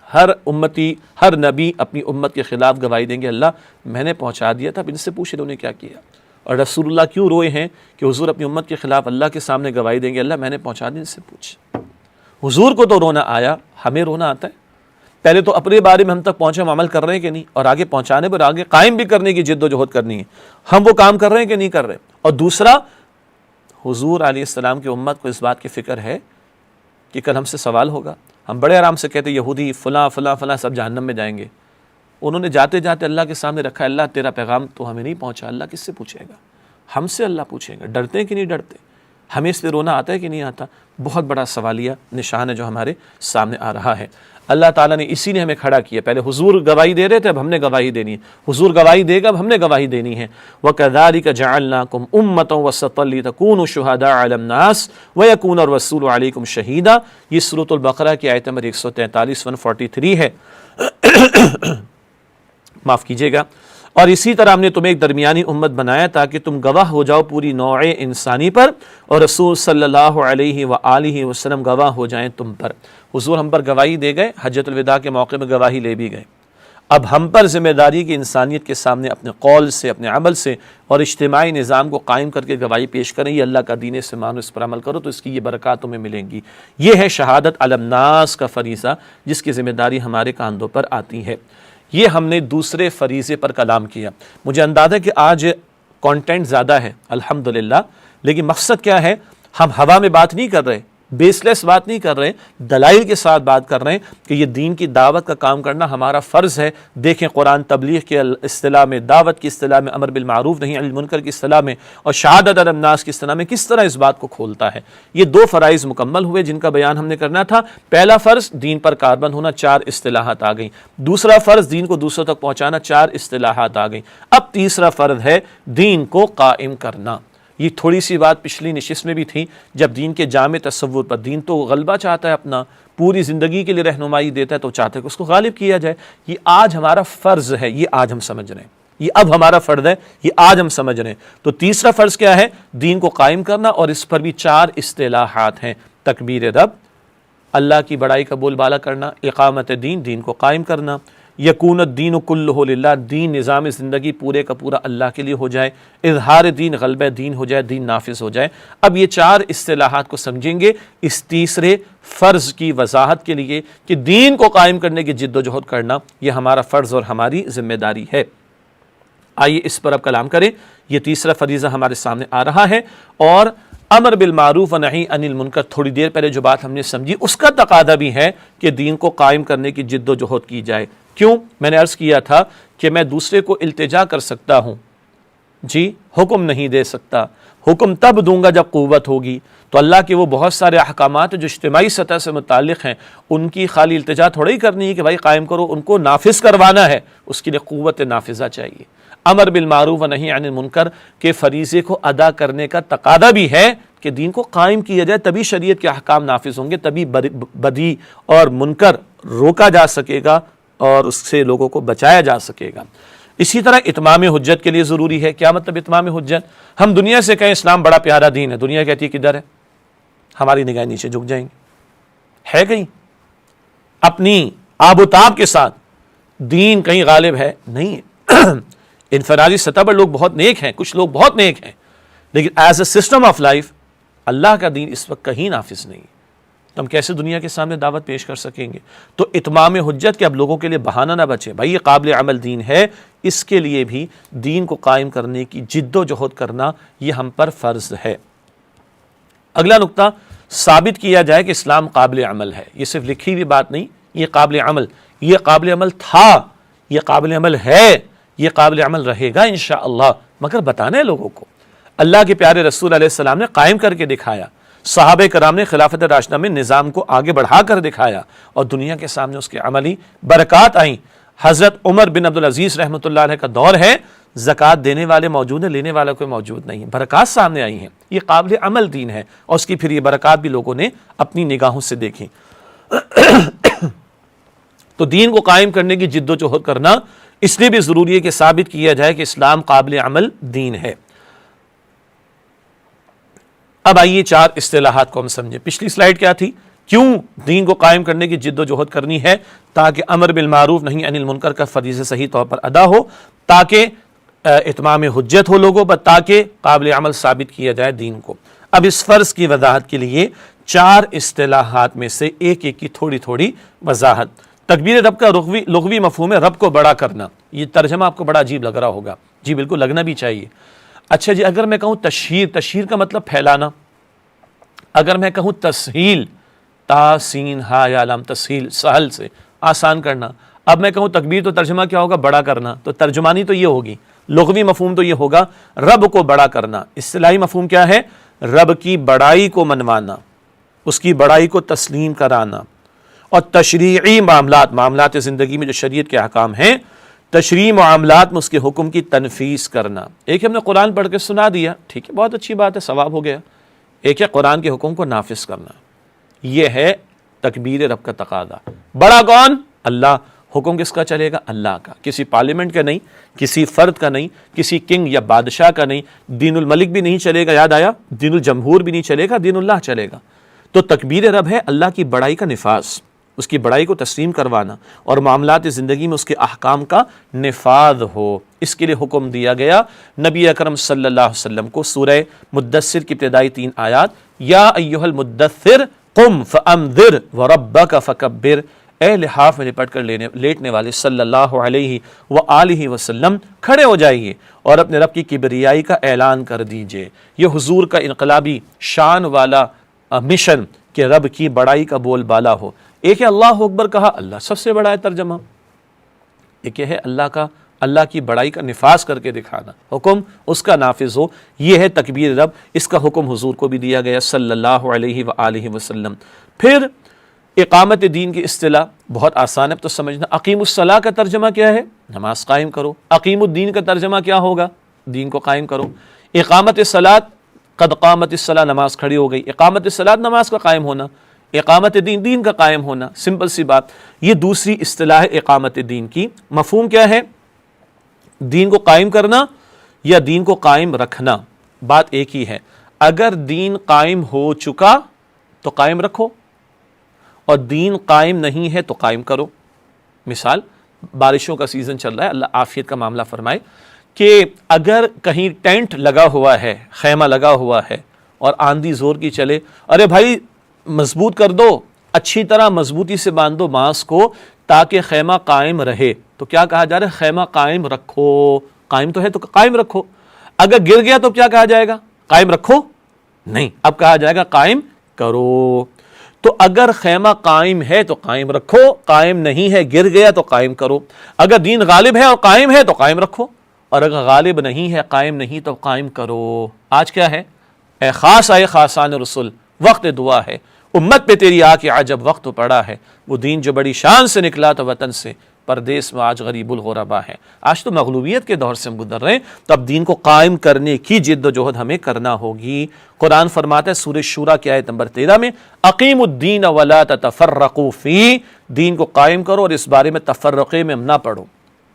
ہر امتی، ہر نبی اپنی امت کے خلاف گواہی دیں گے، اللہ میں نے پہنچا دیا تھا، اب ان سے پوچھ انہوں نے کیا کیا۔ اور رسول اللہ کیوں روئے ہیں کہ حضور اپنی امت کے خلاف اللہ کے سامنے گواہی دیں گے، اللہ میں نے پہنچا دیا، ان سے پوچھ۔ حضور کو تو رونا آیا، ہمیں رونا آتا ہے؟ پہلے تو اپنے بارے میں ہم تک پہنچے، ہم عمل کر رہے ہیں کہ نہیں، اور آگے پہنچانے پر آگے قائم بھی کرنے کی جد و جہد کرنی ہے، ہم وہ کام کر رہے ہیں کہ نہیں کر رہے۔ اور دوسرا، حضور علیہ السلام کی امت کو اس بات کی فکر ہے کہ کل ہم سے سوال ہوگا۔ ہم بڑے آرام سے کہتے یہودی فلاں فلاں فلاں سب جہنم میں جائیں گے، انہوں نے جاتے جاتے اللہ کے سامنے رکھا، اللہ تیرا پیغام تو ہمیں نہیں پہنچا، اللہ کس سے پوچھے گا؟ ہم سے اللہ پوچھے گا۔ ڈرتے ہیں کہ نہیں ڈرتے؟ ہمیں اس پہ رونا آتا ہے کہ نہیں آتا؟ بہت بڑا سوالیہ نشان ہے جو ہمارے سامنے آ رہا ہے۔ اللہ تعالیٰ نے اسی نے ہمیں کھڑا کیا، پہلے حضور گواہی دے رہے تھے، اب ہم نے گواہی دینی ہے، حضور گواہی دے گا، اب ہم نے گواہی دینی ہے۔ وَكَذَلِكَ جَعَلْنَاكُمْ أُمَّةً وَسَطًا لِتَكُونُوا شُهَدَاءَ عَلَى النَّاسِ وَيَكُونَ الرَّسُولُ عَلَيْكُمْ شَهِيدًا۔ یہ سورۃ البقرہ کی آیت نمبر 143 143 ہے۔ معاف کیجیے گا۔ اور اسی طرح ہم نے تمہیں ایک درمیانی امت بنایا تاکہ تم گواہ ہو جاؤ پوری نوع انسانی پر، اور رسول صلی اللہ علیہ وآلہ وسلم گواہ ہو جائیں تم پر۔ حضور ہم پر گواہی دے گئے، حجۃ الوداع کے موقع میں گواہی لے بھی گئے۔ اب ہم پر ذمہ داری کی انسانیت کے سامنے اپنے قول سے، اپنے عمل سے اور اجتماعی نظام کو قائم کر کے گواہی پیش کریں، یہ اللہ کا دین ہے، اسے مانو، اس پر عمل کرو تو اس کی یہ برکات تمہیں ملیں گی۔ یہ ہے شہادت علی الناس کا فریضہ جس کی ذمہ داری ہمارے کاندھوں پر آتی ہے۔ یہ ہم نے دوسرے فریضے پر کلام کیا۔ مجھے اندازہ ہے کہ آج کانٹینٹ زیادہ ہے الحمدللہ، لیکن مقصد کیا ہے؟ ہم ہوا میں بات نہیں کر رہے، بیس لیس بات نہیں کر رہے، دلائل کے ساتھ بات کر رہے ہیں کہ یہ دین کی دعوت کا کام کرنا ہمارا فرض ہے۔ دیکھیں قرآن تبلیغ کے اصطلاح میں، دعوت کی اصطلاح میں، امر بالمعروف نہی عن المنکر کی اصطلاح میں، اور شہادت علی الناس کی اصطلاح میں کس طرح اس بات کو کھولتا ہے۔ یہ دو فرائض مکمل ہوئے جن کا بیان ہم نے کرنا تھا۔ پہلا فرض دین پر کاربند ہونا، 4 اصطلاحات آ گئیں۔ دوسرا فرض دین کو دوسروں تک پہنچانا، 4 اصطلاحات آ گئیں۔ اب تیسرا فرض ہے دین کو قائم کرنا۔ یہ تھوڑی سی بات پچھلی نشست میں بھی تھی، جب دین کے جامع تصور پر، دین تو غلبہ چاہتا ہے اپنا، پوری زندگی کے لیے رہنمائی دیتا ہے، تو چاہتا ہے کہ اس کو غالب کیا جائے۔ یہ آج ہمارا فرض ہے، یہ آج ہم سمجھ رہے ہیں، یہ اب ہمارا فرض ہے، یہ آج ہم سمجھ رہے ہیں۔ تو تیسرا فرض کیا ہے؟ دین کو قائم کرنا، اور اس پر بھی 4 اصطلاحات ہیں۔ تکبیر رب، اللہ کی بڑائی کا بول بالا کرنا، اقامت دین، دین کو قائم کرنا، یکون الدین کلہ للہ، دین نظام زندگی پورے کا پورا اللہ کے لیے ہو جائے، اظہار دین، غلبہ دین ہو جائے، دین نافذ ہو جائے۔ اب یہ 4 اصطلاحات کو سمجھیں گے اس تیسرے فرض کی وضاحت کے لیے کہ دین کو قائم کرنے کی جد و جہد کرنا یہ ہمارا فرض اور ہماری ذمہ داری ہے۔ آئیے اس پر اب کلام کریں۔ یہ تیسرا فریضہ ہمارے سامنے آ رہا ہے، اور امر بالمعروف و نہی عن المنکر، تھوڑی دیر پہلے جو بات ہم نے سمجھی اس کا تقاضا بھی ہے کہ دین کو قائم کرنے کی جد و جہد کی جائے۔ کیوں؟ میں نے عرض کیا تھا کہ میں دوسرے کو التجا کر سکتا ہوں، جی حکم نہیں دے سکتا، حکم تب دوں گا جب قوت ہوگی۔ تو اللہ کے وہ بہت سارے احکامات جو اجتماعی سطح سے متعلق ہیں، ان کی خالی التجا تھوڑی کرنی ہے کہ بھائی قائم کرو، ان کو نافذ کروانا ہے، اس کے لیے قوت نافذہ چاہیے۔ امر بالمعروف و نہی عن المنکر کے فریضے کو ادا کرنے کا تقاضا بھی ہے کہ دین کو قائم کیا جائے، تبھی شریعت کے احکام نافذ ہوں گے، تبھی بدی اور منکر روکا جا سکے گا اور اس سے لوگوں کو بچایا جا سکے گا۔ اسی طرح اتمام حجت کے لیے ضروری ہے. کیا مطلب اتمام حجت؟ ہم دنیا سے کہیں اسلام بڑا پیارا دین ہے، دنیا کہتی ہے کدھر ہے، ہماری نگاہیں نیچے جھک جائیں گی. ہے کہیں اپنی آب و تاب کے ساتھ دین کہیں غالب ہے؟ نہیں ہے. انفرادی سطح پر لوگ بہت نیک ہیں، کچھ لوگ بہت نیک ہیں، لیکن as a system of life اللہ کا دین اس وقت کہیں نافذ نہیں. تو ہم کیسے دنیا کے سامنے دعوت پیش کر سکیں گے؟ تو اتمام حجت کے اب لوگوں کے لیے بہانہ نہ بچے. بھائی یہ قابل عمل دین ہے، اس کے لیے بھی دین کو قائم کرنے کی جد و جہد کرنا یہ ہم پر فرض ہے. اگلا نقطہ، ثابت کیا جائے کہ اسلام قابل عمل ہے. یہ صرف لکھی ہوئی بات نہیں، یہ قابل عمل تھا، یہ قابل عمل ہے، یہ قابل عمل رہے گا انشاءاللہ، مگر بتانا ہے لوگوں کو. اللہ کے پیارے رسول علیہ السلام نے قائم کر کے دکھایا، صحابہ کرام نے خلافت راشدہ میں نظام کو آگے بڑھا کر دکھایا، اور دنیا کے سامنے اس کے عملی برکات آئیں. حضرت عمر بن عبدالعزیز رحمۃ اللہ علیہ کا دور ہے، زکوٰۃ دینے والے موجود ہیں، لینے والا کوئی موجود نہیں، برکات سامنے آئی ہیں. یہ قابل عمل دین ہے، اور اس کی پھر یہ برکات بھی لوگوں نے اپنی نگاہوں سے دیکھی. تو دین کو قائم کرنے کی جد و جہد کرنا اس لیے بھی ضروری ہے کہ ثابت کیا جائے کہ اسلام قابل عمل دین ہے. اب آئیے 4 اصطلاحات کو ہم سمجھیں. پچھلی سلائیڈ کیا تھی؟ کیوں دین کو قائم کرنے کی جد و جہد کرنی ہے؟ تاکہ امر بالمعروف نہی عن المنکر کا فریضہ صحیح طور پر ادا ہو، تاکہ اتمام حجت ہو لوگوں پر، تاکہ قابل عمل ثابت کیا جائے دین کو. اب اس فرض کی وضاحت کے لیے 4 اصطلاحات میں سے ایک کی تھوڑی تھوڑی وضاحت. تکبیر رب کا لغوی مفہوم ہے رب کو بڑا کرنا. یہ ترجمہ آپ کو بڑا عجیب لگ رہا ہوگا. جی بالکل لگنا بھی چاہیے. اچھا جی، اگر میں کہوں تشہیر کا مطلب پھیلانا. اگر میں کہوں تسہیل، تا سین ہا یا لام، تسہیل سہل سے آسان کرنا. اب میں کہوں تکبیر تو ترجمہ کیا ہوگا؟ بڑا کرنا. تو ترجمانی تو یہ ہوگی، لغوی مفہوم تو یہ ہوگا رب کو بڑا کرنا. اصطلاحی مفہوم کیا ہے؟ رب کی بڑائی کو منوانا، اس کی بڑائی کو تسلیم کرانا. اور تشریعی معاملات زندگی میں جو شریعت کے احکام ہیں، تشریعی معاملات میں اس کے حکم کی تنفیذ کرنا. ایک ہم نے قرآن پڑھ کے سنا دیا، ٹھیک ہے، بہت اچھی بات ہے، ثواب ہو گیا. ایک ہے قرآن کے حکم کو نافذ کرنا. یہ ہے تکبیر رب کا تقاضا. بڑا کون؟ اللہ. حکم کس کا چلے گا؟ اللہ کا، کسی پارلیمنٹ کا نہیں، کسی فرد کا نہیں، کسی کنگ یا بادشاہ کا نہیں. دین الملک بھی نہیں چلے گا، یاد آیا؟ دین الجمہور بھی نہیں چلے گا، دین اللہ چلے گا. تو تکبیر رب ہے اللہ کی بڑائی کا نفاذ، اس کی بڑائی کو تسلیم کروانا، اور معاملات زندگی میں اس کے احکام کا نفاذ ہو. اس کے لیے حکم دیا گیا نبی اکرم صلی اللہ علیہ وسلم کو سورہ مدثر کی ابتدائی 3 آیات، یا ایھا المدثر قم فانذر وربک فکبر. اے لحاف میں لپٹ کر لیٹنے والے صلی اللہ علیہ وآلہ وسلم، کھڑے ہو جائیے اور اپنے رب کی کبریائی کا اعلان کر دیجئے. یہ حضور کا انقلابی شان والا مشن کہ رب کی بڑائی کا بول بالا ہو. ایک ہے اللہ اکبر کہا، اللہ سب سے بڑا ہے ترجمہ. ایک ہے اللہ کی بڑائی کا نفاذ کر کے دکھانا، حکم اس کا نافذ ہو. یہ ہے تکبیر رب. اس کا حکم حضور کو بھی دیا گیا صلی اللہ علیہ وآلہ وسلم. پھر اقامت دین کی اصطلاح بہت آسان ہے تو سمجھنا. اقیم الصلاۃ کا ترجمہ کیا ہے؟ نماز قائم کرو. اقیم الدین کا ترجمہ کیا ہوگا؟ دین کو قائم کرو. اقامت الصلاۃ، قد قامت الصلاۃ، نماز کھڑی ہو گئی. اقامت الصلاۃ نماز کا قائم ہونا، اقامت دین دین کا قائم ہونا. سمپل سی بات. یہ دوسری اصطلاح ہے اقامت دین کی. مفہوم کیا ہے؟ دین کو قائم کرنا یا دین کو قائم رکھنا. بات ایک ہی ہے. اگر دین قائم ہو چکا تو قائم رکھو، اور دین قائم نہیں ہے تو قائم کرو. مثال، بارشوں کا سیزن چل رہا ہے، اللہ عافیت کا معاملہ فرمائے، کہ اگر کہیں ٹینٹ لگا ہوا ہے، خیمہ لگا ہوا ہے، اور آندھی زور کی چلے، ارے بھائی مضبوط کر دو، اچھی طرح مضبوطی سے باندھ دو بانس کو تاکہ خیمہ قائم رہے. تو کیا کہا جا رہا ہے؟ خیمہ قائم رکھو. قائم تو ہے تو قائم رکھو. اگر گر گیا تو کیا کہا جائے گا؟ قائم رکھو نہیں، اب کہا جائے گا قائم کرو. تو اگر خیمہ قائم ہے تو قائم رکھو، قائم نہیں ہے گر گیا تو قائم کرو. اگر دین غالب ہے اور قائم ہے تو قائم رکھو، اور اگر غالب نہیں ہے، قائم نہیں تو قائم کرو. آج کیا ہے؟ اے خاص آئے خاصان رسول، وقت دعا ہے. امت پہ تیری آ کے عجب وقت پڑا ہے. وہ دین جو بڑی شان سے نکلا تو وطن سے، پردیس میں آج غریب الغربا ہے. آج تو مغلوبیت کے دور سے ہم گزر رہے ہیں، تو اب دین کو قائم کرنے کی جد و جہد ہمیں کرنا ہوگی. قرآن فرماتا ہے سورہ شورى کی آیت نمبر 13 میں، اقیموا الدین ولا تتفرقوا فیہ، دین کو قائم کرو اور اس بارے میں تفرقے میں نہ پڑو.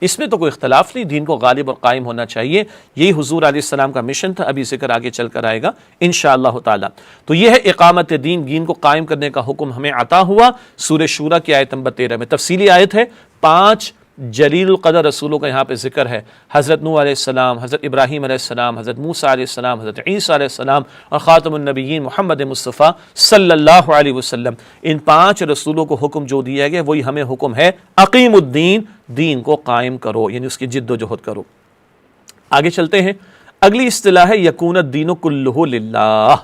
اس میں تو کوئی اختلاف نہیں، دین کو غالب اور قائم ہونا چاہیے، یہی حضور علیہ السلام کا مشن تھا، ابھی ذکر آگے چل کر آئے گا انشاءاللہ تعالی۔ تو یہ ہے اقامت دین، دین کو قائم کرنے کا حکم ہمیں عطا ہوا۔ سورہ شورى کی آیت نمبر 13 میں تفصیلی آیت ہے، 5 جلیل القدر رسولوں کا یہاں پہ ذکر ہے، حضرت نوح علیہ السلام، حضرت ابراہیم علیہ السلام، حضرت موسیٰ علیہ السلام، حضرت عیسیٰ علیہ السلام اور خاتم النبیین محمد مصطفیٰ صلی اللہ علیہ وسلم۔ ان 5 رسولوں کو حکم جو دیا گیا وہی ہمیں حکم ہے، اقیم الدین، دین کو قائم کرو، یعنی اس کی جد و جہد کرو۔ آگے چلتے ہیں، اگلی اصطلاح ہے یکون الدین کلہ للہ،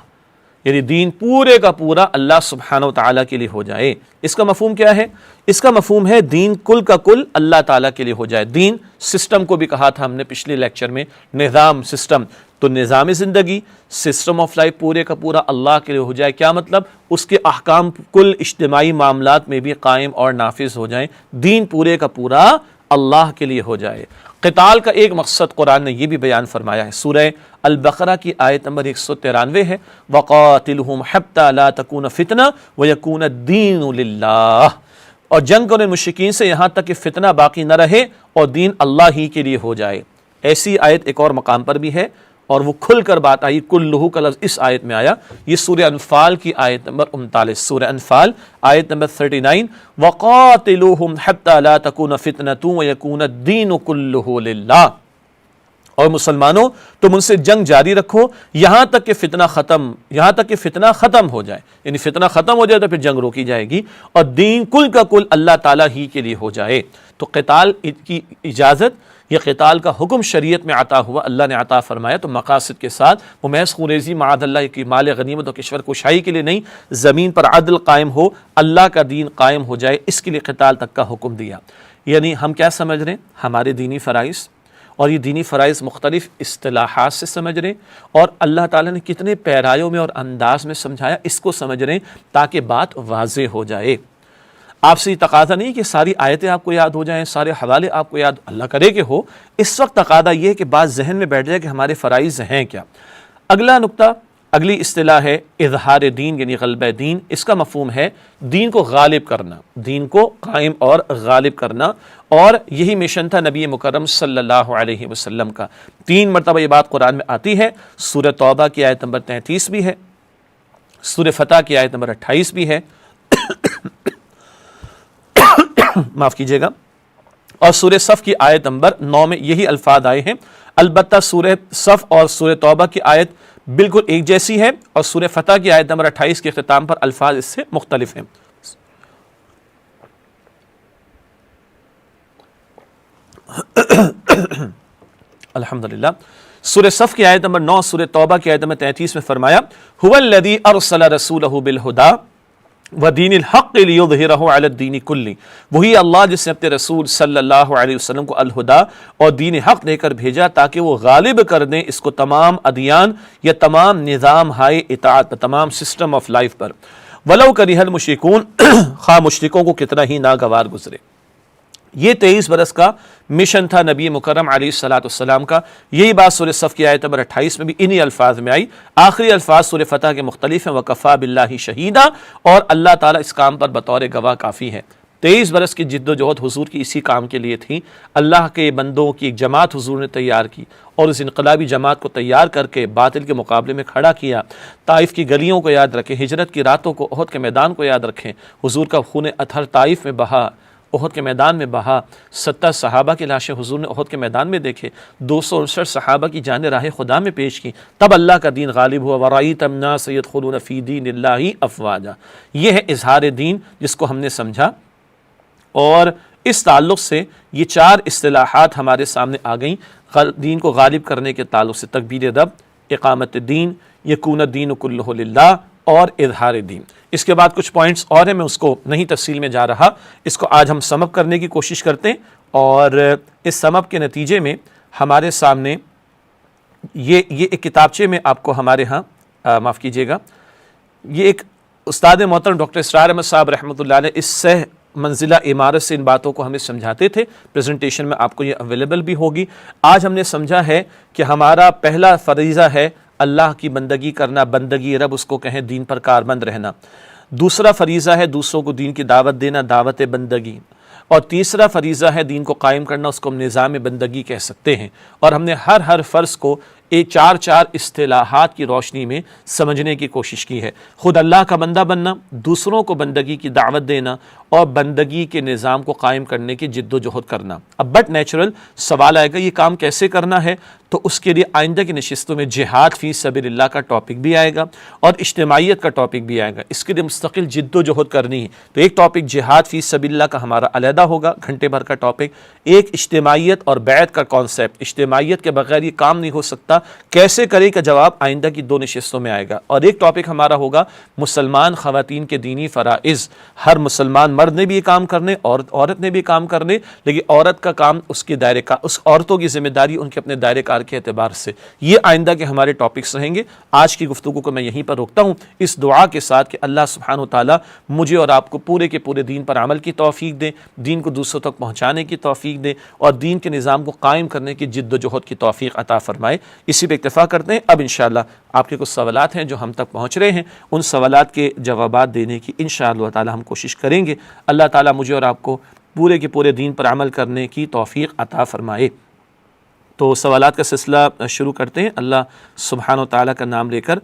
یعنی دین پورے کا پورا اللہ سبحانہ و تعالیٰ کے لیے ہو جائے۔ اس کا مفہوم کیا ہے؟ اس کا مفہوم ہے دین کل کا کل اللہ تعالیٰ کے لیے ہو جائے۔ دین سسٹم کو بھی کہا تھا ہم نے پچھلے لیکچر میں، نظام، سسٹم، تو نظام زندگی، سسٹم آف لائف پورے کا پورا اللہ کے لیے ہو جائے۔ کیا مطلب؟ اس کے احکام کل اجتماعی معاملات میں بھی قائم اور نافذ ہو جائیں، دین پورے کا پورا اللہ کے لیے ہو جائے۔ قتال کا ایک مقصد قرآن نے یہ بھی بیان فرمایا ہے، سورہ البقرہ کی آیت نمبر 193 ہے، وَقَاتِلْهُمْ حَتَّى لَا تَكُونَ فِتْنَةٌ وَيَكُونَ الدِّينُ لِلَّهِ، اور جنگ کرو مشرکین سے یہاں تک کہ فتنہ باقی نہ رہے اور دین اللہ ہی کے لیے ہو جائے۔ ایسی آیت ایک اور مقام پر بھی ہے، اور وہ کھل کر بات آئی، کلہ کا لفظ اس آیت میں آیا، یہ سورہ انفال کی آیت نمبر 39، سورہ انفال آیت نمبر 39، وَقَاتِلُوهُمْ حَتَّى لَا تَكُونَ فِتْنَةٌ وَيَكُونَ الدِّينُ كُلُّهُ لِلَّهِ، اور مسلمانوں تم ان سے جنگ جاری رکھو یہاں تک کہ فتنہ ختم ہو جائے، یعنی فتنہ ختم ہو جائے تو پھر جنگ روکی جائے گی اور دین کل کا کل اللہ تعالیٰ ہی کے لیے ہو جائے۔ تو قتال کی اجازت، یہ قتال کا حکم شریعت میں عطا ہوا، اللہ نے عطا فرمایا تو مقاصد کے ساتھ، وہ محض خونریزی معاذ اللہ کی مال غنیمت اور کشور کشائی کے لیے نہیں، زمین پر عدل قائم ہو، اللہ کا دین قائم ہو جائے، اس کے لیے قتال تک کا حکم دیا۔ یعنی ہم کیا سمجھ رہے ہیں؟ ہمارے دینی فرائض، اور یہ دینی فرائض مختلف اصطلاحات سے سمجھ رہے ہیں، اور اللہ تعالیٰ نے کتنے پیرایوں میں اور انداز میں سمجھایا، اس کو سمجھ رہے ہیں تاکہ بات واضح ہو جائے۔ آپ سے یہ تقاضا نہیں کہ ساری آیتیں آپ کو یاد ہو جائیں، سارے حوالے آپ کو یاد، اللہ کرے کہ ہو، اس وقت تقاضا یہ ہے کہ بات ذہن میں بیٹھ جائے کہ ہمارے فرائض ہیں کیا۔ اگلا نقطہ، اگلی اصطلاح ہے اظہار دین، یعنی غلبہ دین۔ اس کا مفہوم ہے دین کو غالب کرنا، دین کو قائم اور غالب کرنا، اور یہی مشن تھا نبی مکرم صلی اللہ علیہ وسلم کا۔ 3 مرتبہ یہ بات قرآن میں آتی ہے، سورہ توبہ کی آیت نمبر 33 بھی ہے، سورہ فتح کی آیت نمبر 28 بھی ہے، معاف کیجئے گا، اور سورہ صف کی آیت نمبر 9 میں یہی الفاظ آئے ہیں۔ البتہ سورہ صف اور سورہ توبہ کی آیت بالکل ایک جیسی ہے، اور سورہ فتح کی آیت نمبر 28 کے اختتام پر الفاظ اس سے مختلف ہیں۔ الحمدللہ، سورہ صف کی آیت نمبر 9، سورہ توبہ کی آیت نمبر 33 میں فرمایا، هو الذی ارسل رسولہ بالہدی وَدِينِ الْحَقِّ لِيُظْهِرَهُ عَلَى الدِّينِ كُلِّهِ، وہی اللہ جس نے اپنے رسول صلی اللہ علیہ وسلم کو الہدا اور دین حق دے کر بھیجا تاکہ وہ غالب کر دیں اس کو تمام ادیان یا تمام نظام ہائے اطاعت، تمام سسٹم آف لائف پر، وَلَوْ كَرِهَ الْمُشْرِكُونَ، خواہ مشرکوں کو کتنا ہی ناگوار گزرے۔ یہ 23 برس کا مشن تھا نبی مکرم علیہ الصلوۃ والسلام کا۔ یہی بات سورہ صف کی آیت نمبر 28 میں بھی انہی الفاظ میں آئی۔ آخری الفاظ سورہ فتح کے مختلف ہیں، وَكَفَى بِاللَّهِ شَهِيدًا، اور اللہ تعالیٰ اس کام پر بطور گواہ کافی ہے۔ 23 برس کی جد و جہد حضور کی اسی کام کے لیے تھی۔ اللہ کے بندوں کی ایک جماعت حضور نے تیار کی، اور اس انقلابی جماعت کو تیار کر کے باطل کے مقابلے میں کھڑا کیا۔ طائف کی گلیوں کو یاد رکھیں، ہجرت کی راتوں کو، احد کے میدان کو یاد رکھیں، حضور کا خون اطہر طائف میں بہا، احد کے میدان میں بہا، 70 صحابہ کی لاشیں حضور نے احد کے میدان میں دیکھے، 269 صحابہ کی جانیں راہ خدا میں پیش کی، تب اللہ کا دین غالب ہوا۔ وَرَأَيْتَ النَّاسَ يَدْخُلُونَ فِي دِينِ اللَّهِ أَفْوَاجًا، یہ ہے اظہار دین جس کو ہم نے سمجھا، اور اس تعلق سے یہ 4 اصطلاحات ہمارے سامنے آ گئیں دین کو غالب کرنے کے تعلق سے: تکبیر رب، اقامت دین، یکون الدین کلہ للہ، اور اظہار دین۔ اس کے بعد کچھ پوائنٹس اور ہیں، میں اس کو نہیں تفصیل میں جا رہا، اس کو آج ہم سم اپ کرنے کی کوشش کرتے ہیں، اور اس سم اپ کے نتیجے میں ہمارے سامنے یہ ایک کتابچے میں آپ کو ہمارے ہاں معاف کیجیے گا، یہ ایک استاد محترم ڈاکٹر اسرار احمد صاحب رحمۃ اللہ علیہ اس سہ منزلہ عمارت سے ان باتوں کو ہمیں سمجھاتے تھے، پریزنٹیشن میں آپ کو یہ اویلیبل بھی ہوگی۔ آج ہم نے سمجھا ہے کہ ہمارا پہلا فریضہ ہے اللہ کی بندگی کرنا، بندگی رب اس کو کہیں، دین پر کاربند رہنا۔ دوسرا فریضہ ہے دوسروں کو دین کی دعوت دینا، دعوت بندگی۔ اور تیسرا فریضہ ہے دین کو قائم کرنا، اس کو ہم نظام بندگی کہہ سکتے ہیں، اور ہم نے ہر فرض کو چار اصطلاحات کی روشنی میں سمجھنے کی کوشش کی ہے۔ خود اللہ کا بندہ بننا، دوسروں کو بندگی کی دعوت دینا، اور بندگی کے نظام کو قائم کرنے کی جد و جہد کرنا۔ اب بٹ نیچرل سوال آئے گا یہ کام کیسے کرنا ہے، تو اس کے لیے آئندہ کی نشستوں میں جہاد فی سبیل اللہ کا ٹاپک بھی آئے گا اور اجتماعیت کا ٹاپک بھی آئے گا، اس کے لیے مستقل جد و جہد کرنی ہے۔ تو ایک ٹاپک جہاد فی سبیل اللہ کا ہمارا علیحدہ ہوگا، گھنٹے بھر کا ٹاپک، ایک اجتماعیت اور بیعت کا کانسیپٹ، اجتماعیت کے بغیر یہ کام نہیں ہو سکتا، کیسے کرے کا جواب آئندہ کی 2 نشستوں میں آئے گا۔ اور ایک ٹاپک ہمارا ہوگا مسلمان خواتین کے دینی فرائض، ہر مسلمان مرد نے بھی یہ کام کرنے، عورت نے بھی کام کرنے، لیکن عورت کا کام اس کے دائرے کا، اس عورتوں کی ذمہ داری ان کے اپنے دائرے کار کے اعتبار سے، یہ آئندہ کے ہمارے ٹاپکس رہیں گے۔ آج کی گفتگو کو میں یہیں پر روکتا ہوں، اس دعا کے ساتھ کہ اللہ سبحانہ وتعالی مجھے اور آپ کو پورے کے پورے دین پر عمل کی توفیق دے، دین کو دوسروں تک پہنچانے کی توفیق دے، اور دین کے نظام کو قائم کرنے کی جد و جہد کی توفیق عطا فرمائے۔ اسی پہ اکتفا کرتے ہیں۔ اب انشاءاللہ آپ کے کچھ سوالات ہیں جو ہم تک پہنچ رہے ہیں، ان سوالات کے جوابات دینے کی انشاءاللہ تعالی ہم کوشش کریں گے۔ اللہ تعالیٰ مجھے اور آپ کو پورے کے پورے دین پر عمل کرنے کی توفیق عطا فرمائے۔ تو سوالات کا سلسلہ شروع کرتے ہیں اللہ سبحانہ و تعالیٰ کا نام لے کر۔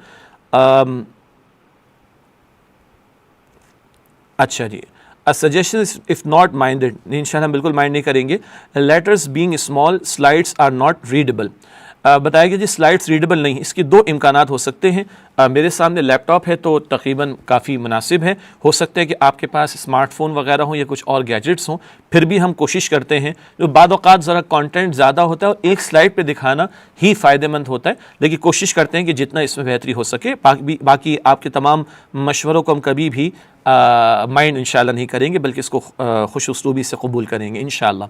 اچھا جی، suggestion if not minded، انشاءاللہ ہم بالکل مائنڈ نہیں کریں گے۔ letters being small slides are not readable، بتایا گیا جی سلائڈس ریڈیبل نہیں، اس کی 2 امکانات ہو سکتے ہیں۔ میرے سامنے لیپ ٹاپ ہے تو تقریباً کافی مناسب ہے، ہو سکتا ہے کہ آپ کے پاس اسمارٹ فون وغیرہ ہوں یا کچھ اور گیجٹس ہوں، پھر بھی ہم کوشش کرتے ہیں، جو بعض اوقات ذرا کانٹینٹ زیادہ ہوتا ہے اور ایک سلائڈ پہ دکھانا ہی فائدہ مند ہوتا ہے، لیکن کوشش کرتے ہیں کہ جتنا اس میں بہتری ہو سکے۔ باقی آپ کے تمام مشوروں کو ہم کبھی بھی مائنڈ انشاءاللہ نہیں کریں گے، بلکہ اس کو خوش اسلوبی سے قبول کریں گے انشاءاللہ۔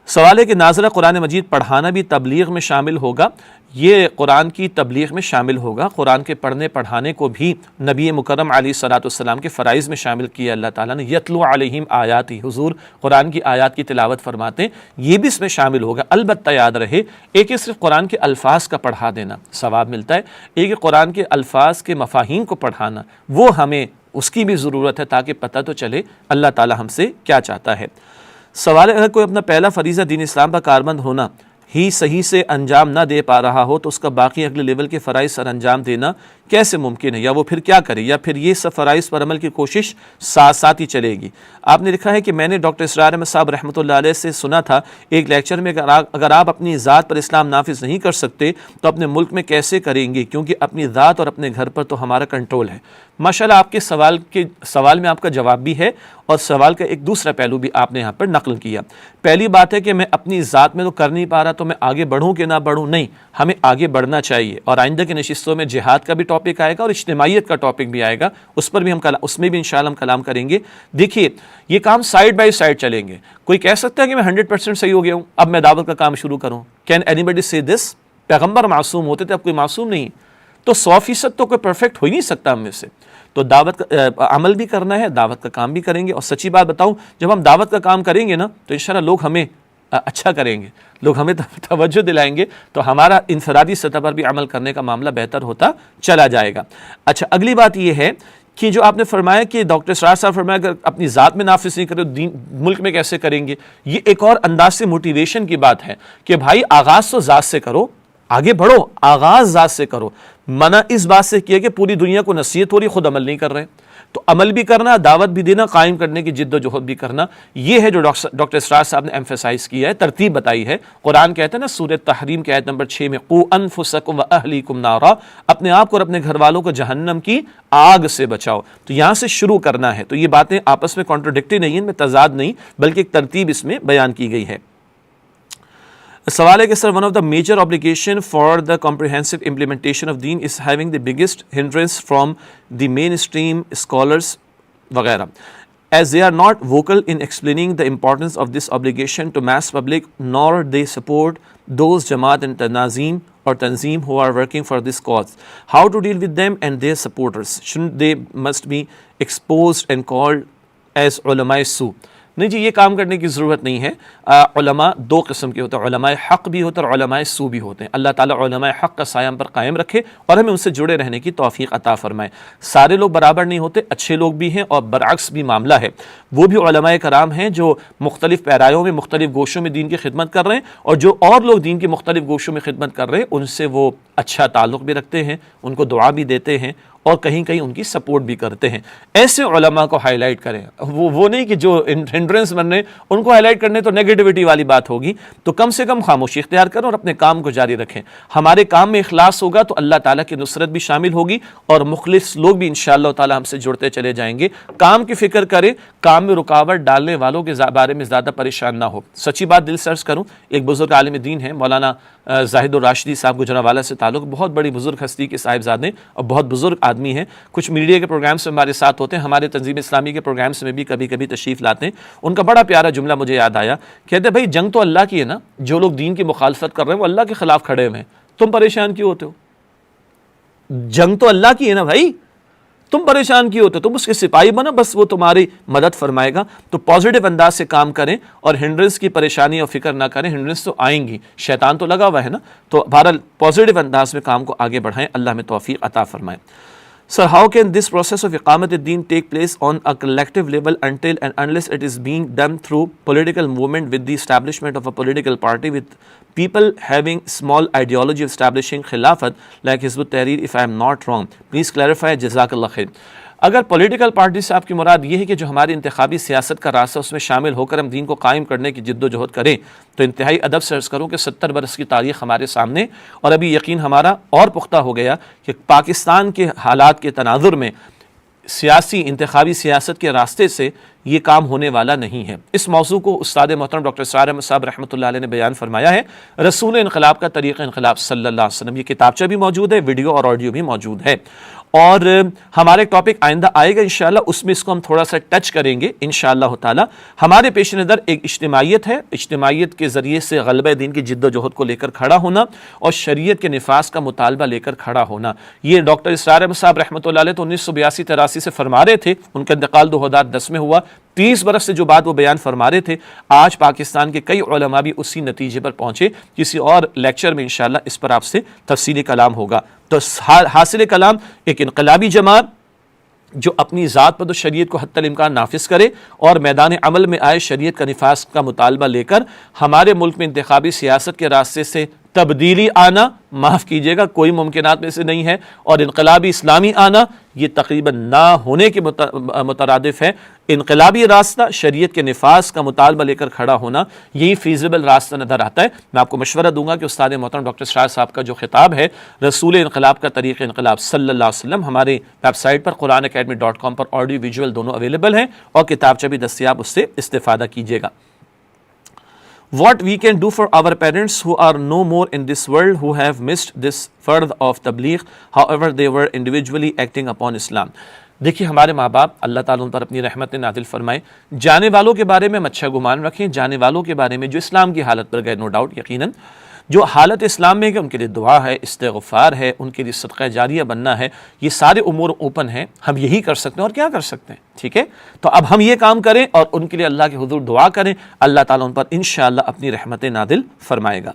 سوال ہے کہ ناظرہ قرآن مجید پڑھانا بھی تبلیغ میں شامل ہوگا؟ یہ قرآن کی تبلیغ میں شامل ہوگا، قرآن کے پڑھنے پڑھانے کو بھی نبی مکرم علیہ الصلوۃ والسلام کے فرائض میں شامل کیا اللہ تعالیٰ نے۔ یتلو علیہم آیاتی، حضور قرآن کی آیات کی تلاوت فرماتے ہیں، یہ بھی اس میں شامل ہوگا۔ البتہ یاد رہے، ایک صرف قرآن کے الفاظ کا پڑھا دینا ثواب ملتا ہے، ایک قرآن کے الفاظ کے مفاہیم کو پڑھانا، وہ ہمیں اس کی بھی ضرورت ہے تاکہ پتہ تو چلے اللہ تعالیٰ ہم سے کیا چاہتا ہے۔ سوال ہے، اگر کوئی اپنا پہلا فریضہ دین اسلام کا کاربند ہونا ہی صحیح سے انجام نہ دے پا رہا ہو تو اس کا باقی اگلے لیول کے فرائض سر انجام دینا کیسے ممکن ہے، یا وہ پھر کیا کرے، یا پھر یہ سب فرائض پر عمل کی کوشش ساتھ ساتھ ہی چلے گی؟ آپ نے لکھا ہے کہ میں نے ڈاکٹر اسرار احمد صاحب رحمۃ اللہ علیہ سے سنا تھا ایک لیکچر میں، اگر آپ اپنی ذات پر اسلام نافذ نہیں کر سکتے تو اپنے ملک میں کیسے کریں گے، کیونکہ اپنی ذات اور اپنے گھر پر تو ہمارا کنٹرول ہے۔ ماشاءاللہ آپ کے سوال میں آپ کا جواب بھی ہے، اور سوال کا ایک دوسرا پہلو بھی آپ نے یہاں پر نقل کیا۔ پہلی بات ہے کہ میں اپنی ذات میں تو کر نہیں پا رہا تو میں آگے بڑھوں کہ نہ بڑھوں، نہیں، ہمیں آگے بڑھنا چاہیے، اور آئندہ کی نشستوں میں جہاد کا بھی ٹاپک آئے گا اور اجتماعیت کا ٹاپک بھی آئے گا، اس پر بھی اس میں بھی انشاءاللہ ہم کلام کریں گے۔ دیکھیے یہ کام سائیڈ بائی سائیڈ چلیں گے۔ کوئی کہہ سکتا ہے کہ میں 100% صحیح ہو گیا ہوں، اب میں دعوت کا کام شروع کروں؟ کین اینی باڈی سے دس؟ پیغمبر معصوم ہوتے تھے، اب کوئی معصوم نہیں، تو 100% تو کوئی پرفیکٹ ہو ہی نہیں سکتا ہم میں سے۔ تو دعوت کا عمل بھی کرنا ہے، دعوت کا کام بھی کریں گے، اور سچی بات بتاؤں، جب ہم دعوت کا کام کریں گے نا تو انشاءاللہ لوگ ہمیں اچھا کریں گے، لوگ ہمیں توجہ دلائیں گے، تو ہمارا انفرادی سطح پر بھی عمل کرنے کا معاملہ بہتر ہوتا چلا جائے گا۔ اچھا، اگلی بات یہ ہے کہ جو آپ نے فرمایا کہ ڈاکٹر اسرار صاحب فرمایا اگر اپنی ذات میں نافذ نہیں کرے دین ملک میں کیسے کریں گے، یہ ایک اور انداز سے موٹیویشن کی بات ہے کہ بھائی آغاز تو ذات سے کرو، آگے بڑھو، آغاز ذات سے کرو۔ منع اس بات سے کیا کہ پوری دنیا کو نصیحت ہو رہی، خود عمل نہیں کر رہے، تو عمل بھی کرنا، دعوت بھی دینا، قائم کرنے کی جد و جہد بھی کرنا، یہ ہے جو ڈاکٹر اسرار صاحب نے ایمفیسائز کیا ہے، ترتیب بتائی ہے۔ قرآن کہتا ہے نا سورہ تحریم کی آیت نمبر 6 میں، قو انفسکم واہلیکم نارا، اپنے آپ کو اور اپنے گھر والوں کو جہنم کی آگ سے بچاؤ، تو یہاں سے شروع کرنا ہے۔ تو یہ باتیں آپس میں کانٹرڈکٹری نہیں ہیں، ان میں تضاد نہیں، بلکہ ایک ترتیب اس میں بیان کی گئی ہے۔ سوال ہے کہ sir one of the major obligation for the comprehensive implementation of deen is having the biggest hindrance from the mainstream scholars وغیرہ as they are not vocal in explaining the importance of this obligation to mass public nor they support those Jamaat and Tanzeem who are working for this cause. How to deal with them and their supporters? Shouldn't they must be exposed and called as ulama su? نہیں جی یہ کام کرنے کی ضرورت نہیں ہے. علماء دو قسم کے ہوتے ہیں, علماء حق بھی ہوتے ہیں اور علماء سو بھی ہوتے ہیں. اللہ تعالیٰ علماء حق کا سایہ ہم پر قائم رکھے اور ہمیں ان سے جڑے رہنے کی توفیق عطا فرمائے. سارے لوگ برابر نہیں ہوتے, اچھے لوگ بھی ہیں اور برعکس بھی معاملہ ہے. وہ بھی علماء کرام ہیں جو مختلف پیرایوں میں مختلف گوشوں میں دین کی خدمت کر رہے ہیں, اور جو اور لوگ دین کی مختلف گوشوں میں خدمت کر رہے ہیں ان سے وہ اچھا تعلق بھی رکھتے ہیں, ان کو دعا بھی دیتے ہیں اور کہیں کہیں ان کی سپورٹ بھی کرتے ہیں. ایسے علماء کو ہائی لائٹ کریں, وہ نہیں کہ جو ہنڈرنس بن رہے ان کو ہائی لائٹ کرنے تو نیگیٹیوٹی والی بات ہوگی. تو کم سے کم خاموشی اختیار کریں اور اپنے کام کو جاری رکھیں. ہمارے کام میں اخلاص ہوگا تو اللہ تعالیٰ کی نصرت بھی شامل ہوگی اور مخلص لوگ بھی انشاءاللہ تعالیٰ ہم سے جڑتے چلے جائیں گے. کام کی فکر کریں, کام میں رکاوٹ ڈالنے والوں کے بارے میں زیادہ پریشان نہ ہو. سچی بات دل سے عرض کروں, ایک بزرگ عالم دین ہے مولانا زاہد الراشدی صاحب گجرانوالہ سے تعلق, بہت بڑی بزرگ ہستی کے صاحبزادے اور بہت بزرگ آدمی ہیں. کچھ میڈیا کے پروگرامز میں ہمارے ساتھ ہوتے ہیں, ہمارے تنظیم اسلامی کے پروگرامز میں بھی کبھی کبھی تشریف لاتے ہیں. ان کا بڑا پیارا جملہ مجھے یاد آیا, کہتے ہیں بھائی جنگ تو اللہ کی ہے نا, جو لوگ دین کی مخالفت کر رہے ہیں وہ اللہ کے خلاف کھڑے ہوئے ہیں, تم پریشان کیوں ہوتے ہو؟ جنگ تو اللہ کی ہے نا بھائی, تم پریشان کیوں ہوتے ہو؟ تم اس کے سپاہی بنو, بس وہ تمہاری مدد فرمائے گا. تو پازیٹیو انداز سے کام کریں اور ہنڈرنس کی پریشانی اور فکر نہ کریں. ہنڈرنس تو آئیں گی, شیطان تو لگا ہوا ہے نا. تو بہرحال پازیٹیو انداز میں کام کو آگے بڑھائیں, اللہ ہمیں توفیق عطا فرمائے. Sir, how can this process of Iqamat ad-Din take place on a collective level until and unless it is being done through political movement with the establishment of a political party with people having small ideology of establishing Khilafat like Hizb ut-Tahrir, if I am not wrong? Please clarify. Jazakallah khair. اگر political party سے آپ کی مراد یہ ہے کہ جو ہماری انتخابی سیاست کا راستہ اس میں شامل ہو کر ہم دین کو قائم کرنے کی جد و جہد کریں, تو انتہائی ادب سے عرض کروں کہ 70 برس کی تاریخ ہمارے سامنے, اور ابھی یقین ہمارا اور پختہ ہو گیا کہ پاکستان کے حالات کے تناظر میں سیاسی انتخابی سیاست کے راستے سے یہ کام ہونے والا نہیں ہے. اس موضوع کو استاد محترم ڈاکٹر اسرار احمد صاحب رحمۃ اللہ علیہ نے بیان فرمایا ہے. رسول انقلاب کا طریقہ انقلاب صلی اللہ علیہ وسلم, یہ کتابچہ بھی موجود ہے, ویڈیو اور آڈیو بھی موجود ہے. اور ہمارا ایک ٹاپک آئندہ آئے گا انشاءاللہ, اس میں اس کو ہم تھوڑا سا ٹچ کریں گے انشاءاللہ تعالی. ہمارے پیش نظر ایک اجتماعیت ہے, اجتماعیت کے ذریعے سے غلبہ دین کی جد و جہد کو لے کر کھڑا ہونا اور شریعت کے نفاذ کا مطالبہ لے کر کھڑا ہونا. یہ ڈاکٹر اسرار احمد صاحب رحمۃ اللہ علیہ تو 1982-83 سے فرما رہے تھے, ان کا انتقال 2010 میں ہوا. 30 برس سے جو بات وہ بیان فرما رہے تھے, آج پاکستان کے کئی علماء بھی اسی نتیجے پر پہنچے. کسی اور لیکچر میں انشاءاللہ اس پر آپ سے تفصیلی کلام ہوگا. تو حاصل کلام ایک انقلابی جماعت جو اپنی ذات پر تو شریعت کو حتی الامکان نافذ کرے اور میدان عمل میں آئے, شریعت کا نفاذ کا مطالبہ لے کر ہمارے ملک میں انتخابی سیاست کے راستے سے تبدیلی آنا, معاف کیجیے گا, کوئی ممکنات میں سے نہیں ہے. اور انقلابی اسلامی آنا یہ تقریباً نہ ہونے کے مترادف ہے. انقلابی راستہ, شریعت کے نفاذ کا مطالبہ لے کر کھڑا ہونا, یہی فیزیبل راستہ نظر آتا ہے. میں آپ کو مشورہ دوں گا کہ استاد محترم ڈاکٹر اسرار صاحب کا جو خطاب ہے رسول انقلاب کا طریق انقلاب صلی اللہ علیہ وسلم, ہمارے ویب سائٹ پر QuranAcademy.com پر آڈیو ویژول دونوں اویلیبل ہیں اور کتابچہ بھی دستیاب, اس سے استفادہ کیجیے گا. What we can do for our parents who are no more in this world, who have missed this fard of tabligh, however they were individually acting upon Islam. دیکھیے ہمارے ماں باپ اللہ تعالیٰ ان پر اپنی رحمت نازل فرمائے. جانے والوں کے بارے میں ہم اچھا گمان رکھیں, جانے والوں کے بارے میں جو اسلام کی حالت پر گئے, نو ڈاؤٹ یقیناً جو حالت اسلام میں ہے کہ ان کے لیے دعا ہے, استغفار ہے, ان کے لیے صدقہ جاریہ بننا ہے, یہ سارے امور اوپن ہیں. ہم یہی کر سکتے ہیں اور کیا کر سکتے ہیں, ٹھیک ہے. تو اب ہم یہ کام کریں اور ان کے لیے اللہ کے حضور دعا کریں, اللہ تعالیٰ ان پر انشاءاللہ اپنی رحمت نازل فرمائے گا.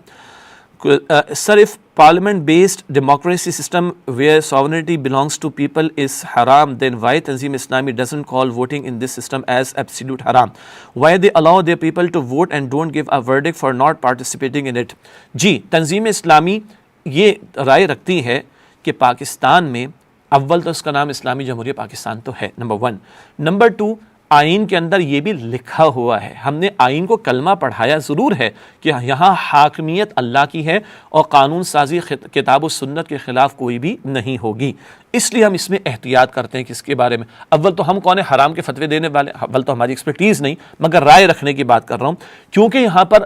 Sir, if parliament-based democracy system where sovereignty belongs to people is haram, then why Tanzim Islami doesn't call voting in this system as absolute haram? Why they allow their people to vote and don't give a verdict for not participating in it? جی, تنظیم اسلامی یہ رائے رکھتی ہے کہ پاکستان میں اول تو اس کا نام اسلامی جمہوریہ پاکستان تو ہے, نمبر 1. نمبر 2, آئین کے اندر یہ بھی لکھا ہوا ہے, ہم نے آئین کو کلمہ پڑھایا ضرور ہے کہ یہاں حاکمیت اللہ کی ہے اور قانون سازی کتاب و سنت کے خلاف کوئی بھی نہیں ہوگی. اس لیے ہم اس میں احتیاط کرتے ہیں کہ اس کے بارے میں اول تو ہم کون ہیں حرام کے فتوے دینے والے, اول تو ہماری ایکسپرٹیز نہیں, مگر رائے رکھنے کی بات کر رہا ہوں, کیونکہ یہاں پر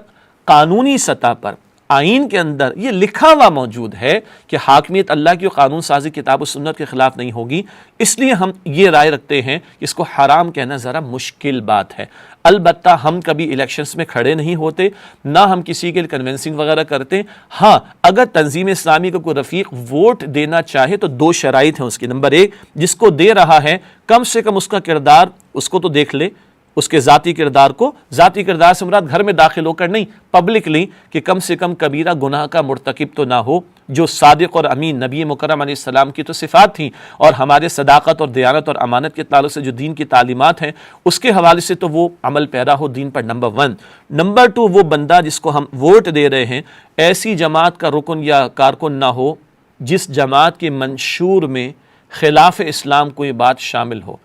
قانونی سطح پر آئین کے اندر یہ لکھا ہوا موجود ہے کہ حاکمیت اللہ کی قانون سازی کتاب و سنت کے خلاف نہیں ہوگی. اس لیے ہم یہ رائے رکھتے ہیں کہ اس کو حرام کہنا ذرا مشکل بات ہے. البتہ ہم کبھی الیکشنز میں کھڑے نہیں ہوتے, نہ ہم کسی کے لیے کنونسنگ وغیرہ کرتے. ہاں, اگر تنظیم اسلامی کو کوئی رفیق ووٹ دینا چاہے تو 2 شرائط ہیں اس کی. نمبر 1, جس کو دے رہا ہے کم سے کم اس کا کردار اس کو تو دیکھ لے, اس کے ذاتی کردار کو، ذاتی کردار سے مراد گھر میں داخل ہو کر نہیں، پبلکلی، کہ کم سے کم کبیرہ گناہ کا مرتکب تو نہ ہو، جو صادق اور امین نبی مکرم علیہ السلام کی تو صفات تھیں، اور ہمارے صداقت اور دیانت اور امانت کے تعلق سے جو دین کی تعلیمات ہیں اس کے حوالے سے تو وہ عمل پیرا ہو دین پر، نمبر 1۔ نمبر 2، وہ بندہ جس کو ہم ووٹ دے رہے ہیں ایسی جماعت کا رکن یا کارکن نہ ہو جس جماعت کے منشور میں خلاف اسلام کوئی بات شامل ہو۔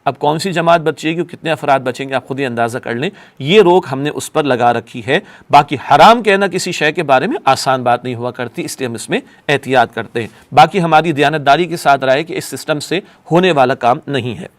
اب کون سی جماعت بچے گی، کتنے افراد بچیں گے، آپ خود ہی اندازہ کر لیں، یہ روک ہم نے اس پر لگا رکھی ہے۔ باقی حرام کہنا کسی شے کے بارے میں آسان بات نہیں ہوا کرتی، اس لیے ہم اس میں احتیاط کرتے ہیں۔ باقی ہماری دیانتداری کے ساتھ رائے کہ اس سسٹم سے ہونے والا کام نہیں ہے۔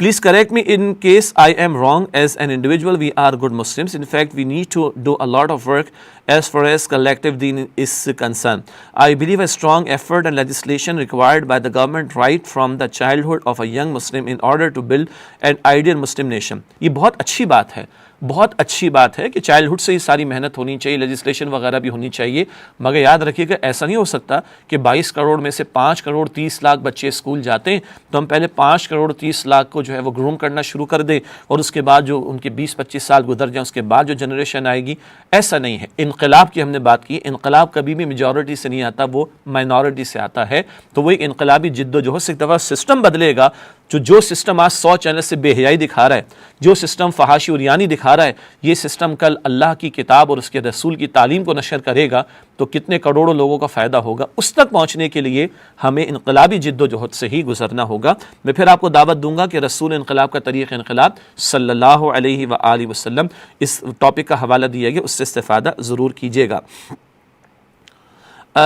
Please correct me in case I am wrong. As an individual, we are good Muslims. In fact, we need to do a lot of work as far as collective deen is concerned. I believe a strong effort and legislation required by the government right from the childhood of a young Muslim in order to build an ideal Muslim nation. یہ بہت اچھی بات ہے، بہت اچھی بات ہے کہ چائلڈہڈ سے یہ ساری محنت ہونی چاہیے، لیجسلیشن وغیرہ بھی ہونی چاہیے، مگر یاد رکھیے کہ ایسا نہیں ہو سکتا کہ 22 کروڑ میں سے 5 کروڑ 30 لاکھ بچے اسکول جاتے ہیں تو ہم پہلے 5 کروڑ 30 لاکھ کو جو ہے وہ گروم کرنا شروع کر دیں، اور اس کے بعد جو ان کے 20-25 سال گزر جائیں اس کے بعد جو جنریشن آئے گی۔ ایسا نہیں ہے۔ انقلاب کی ہم نے بات کی، انقلاب کبھی بھی میجورٹی سے نہیں آتا، وہ مائنورٹی سے آتا ہے، تو وہ ایک انقلابی جد و جہد سے ایک دفعہ سسٹم بدلے گا۔ جو سسٹم آج 100 چینل سے بے حیائی دکھا رہا ہے، جو سسٹم فحاشی اور یانی دکھا رہا ہے، یہ سسٹم کل اللہ کی کتاب اور اس کے رسول کی تعلیم کو نشر کرے گا تو کتنے کروڑوں لوگوں کا فائدہ ہوگا۔ اس تک پہنچنے کے لیے ہمیں انقلابی جد و جہد سے ہی گزرنا ہوگا۔ میں پھر آپ کو دعوت دوں گا کہ رسول انقلاب کا طریق انقلاب صلی اللہ علیہ وآلہ وسلم، اس ٹاپک کا حوالہ دیا گیا، اس سے استفادہ ضرور کیجیے گا۔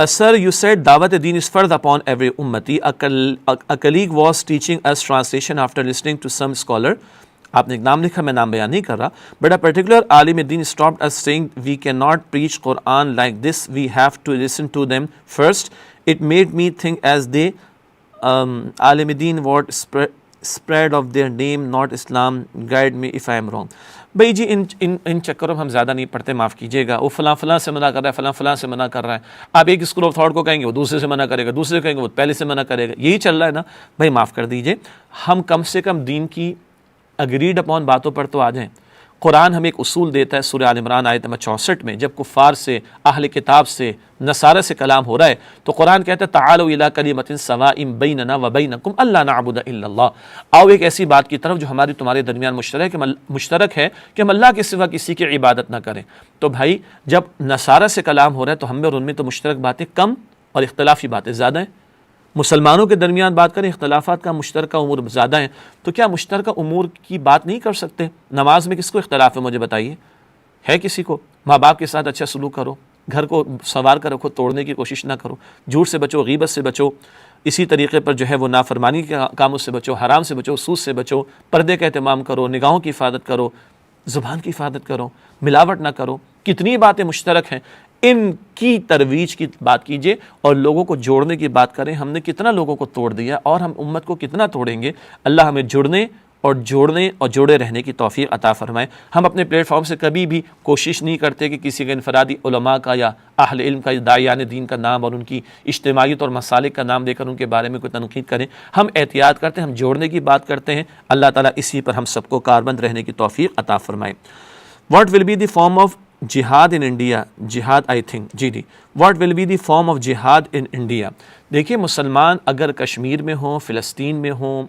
Sir, you said Dawat Deen is fard upon every ummati. A colleague was teaching us translation after listening to some scholar. آپ نے ایک نام لکھا، میں نام بیان نہیں کر رہا، but a particular Alam then stopped us saying we cannot preach Quran like this, we have to listen to them first. It made me think as they Alam then what spread of their name not Islam, guide me if I am wrong. بھائی جی ان چکروں میں ہم زیادہ نہیں پڑھتے، معاف کیجیے گا۔ وہ فلاں سے منع کر رہا ہے، فلاں سے منع کر رہا ہے، آپ ایک اسکول آف تھاٹ کو کہیں گے وہ دوسرے سے منع کرے گا، دوسرے کہیں گے وہ پہلے سے منع کرے گا، یہی چل رہا ہے نا۔ بھائی معاف کر دیجئے، ہم کم سے کم دین کی اگریڈ اپون باتوں پر تو آ جائیں۔ قرآن ہمیں ایک اصول دیتا ہے، سورہ آل عمران آیت نمبر 64 میں، جب کفار سے، اہل کتاب سے، نصارہ سے کلام ہو رہا ہے تو قرآن کہتا ہے تعالوا الی کلمۃ سواء بیننا وبینکم الا نعبد الا اللہ، آؤ ایک ایسی بات کی طرف جو ہماری تمہارے درمیان مشترک ہے کہ ہم اللہ کے سوا کسی کی عبادت نہ کریں۔ تو بھائی جب نصارہ سے کلام ہو رہا ہے تو ہم میں اور ان میں تو مشترک باتیں کم اور اختلافی باتیں زیادہ ہیں۔ مسلمانوں کے درمیان بات کریں، اختلافات کا مشترکہ امور زیادہ ہیں، تو کیا مشترکہ امور کی بات نہیں کر سکتے؟ نماز میں کس کو اختلاف ہے مجھے بتائیے؟ ہے کسی کو؟ ماں باپ کے ساتھ اچھا سلوک کرو، گھر کو سنوار کر رکھو، توڑنے کی کوشش نہ کرو، جھوٹ سے بچو، غیبت سے بچو، اسی طریقے پر جو ہے وہ نافرمانی کے کاموں سے بچو، حرام سے بچو، سود سے بچو، پردے کا اہتمام کرو، نگاہوں کی حفاظت کرو، زبان کی حفاظت کرو، ملاوٹ نہ کرو۔ کتنی باتیں مشترک ہیں، ان کی ترویج کی بات کیجئے اور لوگوں کو جوڑنے کی بات کریں۔ ہم نے کتنا لوگوں کو توڑ دیا اور ہم امت کو کتنا توڑیں گے؟ اللہ ہمیں جڑنے اور جوڑے رہنے کی توفیق عطا فرمائے۔ ہم اپنے پلیٹ فارم سے کبھی بھی کوشش نہیں کرتے کہ کسی کا انفرادی علماء کا یا اہل علم کا یا داعیان دین کا نام اور ان کی اجتماعیت اور مسالک کا نام دے کر ان کے بارے میں کوئی تنقید کریں۔ ہم احتیاط کرتے ہیں، ہم جوڑنے کی بات کرتے ہیں۔ اللہ تعالیٰ اسی پر ہم سب کو کاربند رہنے کی توفیق عطا فرمائے۔ What will be the form of jihad in India? Jihad I think G What will be the form of jihad in India? دیکھیے مسلمان اگر کشمیر میں ہوں، فلسطین میں ہوں،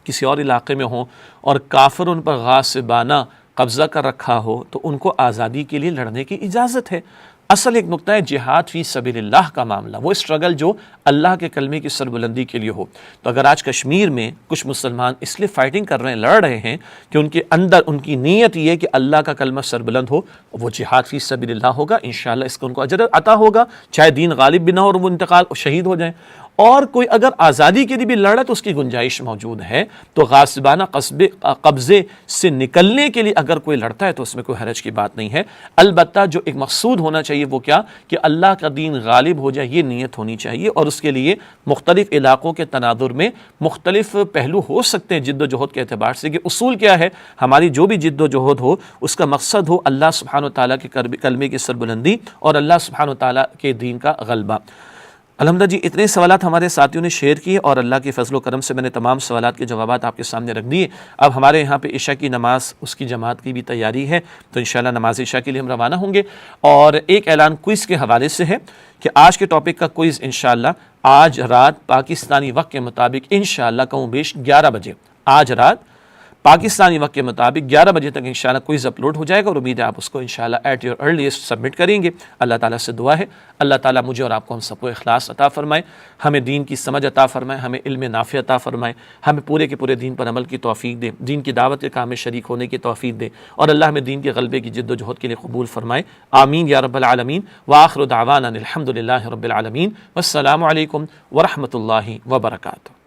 کسی اور علاقے میں ہوں اور کافر ان پر غاصبانہ قبضہ کر رکھا ہو تو ان کو آزادی کے لیے لڑنے کی اجازت ہے۔ اصل ایک نقطہ ہے جہاد فی سبیل اللہ کا معاملہ، وہ اسٹرگل جو اللہ کے کلمے کی سربلندی کے لیے ہو۔ تو اگر آج کشمیر میں کچھ مسلمان اس لیے فائٹنگ کر رہے ہیں، لڑ رہے ہیں کہ ان کے اندر ان کی نیت یہ ہے کہ اللہ کا کلمہ سربلند ہو، وہ جہاد فی سبیل اللہ ہوگا، انشاءاللہ اس کو ان کو اجر عطا ہوگا، چاہے دین غالب بھی نہ ہو اور وہ انتقال شہید ہو جائیں۔ اور کوئی اگر آزادی کے لیے بھی لڑ رہا ہے تو اس کی گنجائش موجود ہے۔ تو غاصبانہ قبضے سے نکلنے کے لیے اگر کوئی لڑتا ہے تو اس میں کوئی حرج کی بات نہیں ہے۔ البتہ جو ایک مقصود ہونا چاہیے وہ کیا کہ اللہ کا دین غالب ہو جائے، یہ نیت ہونی چاہیے، اور اس کے لیے مختلف علاقوں کے تناظر میں مختلف پہلو ہو سکتے ہیں جد و جہد کے اعتبار سے، کہ اصول کیا ہے ہماری جو بھی جد و جہد ہو اس کا مقصد ہو اللہ سبحانہ و تعالیٰ کے کلمے کی سربلندی اور اللہ سبحانہ و تعالیٰ کے دین کا غلبہ۔ الحمدللہ جی اتنے سوالات ہمارے ساتھیوں نے شیئر کیے اور اللہ کے فضل و کرم سے میں نے تمام سوالات کے جوابات آپ کے سامنے رکھ دیے. اب ہمارے یہاں پہ عشاء کی نماز اس کی جماعت کی بھی تیاری ہے، تو انشاءاللہ نماز عشاء کے لیے ہم روانہ ہوں گے. اور ایک اعلان کوئز کے حوالے سے ہے کہ آج کے ٹاپک کا کوئز انشاءاللہ آج رات پاکستانی وقت کے مطابق انشاءاللہ کم و بیش 11 بجے، آج رات پاکستانی وقت کے مطابق 11 بجے تک انشاءاللہ کوئز اپلوڈ ہو جائے گا، اور امید ہے آپ اس کو انشاءاللہ ایٹ یور ارلیسٹ سبمٹ کریں گے. اللہ تعالیٰ سے دعا ہے اللہ تعالیٰ مجھے اور آپ کو ہم سب کو اخلاص عطا فرمائے، ہمیں دین کی سمجھ عطا فرمائے، ہمیں علم نافع عطا فرمائے، ہمیں پورے کے پورے دین پر عمل کی توفیق دے، دین کی دعوت کے کام میں شریک ہونے کی توفیق دے، اور اللہ ہمیں دین کے غلبے کی جد و جہد کے لیے قبول فرمائے. آمین یا رب العالمین. وآخر دعوانا الحمد للہ رب العالمین. والسلام علیکم ورحمۃ اللہ وبرکاتہ.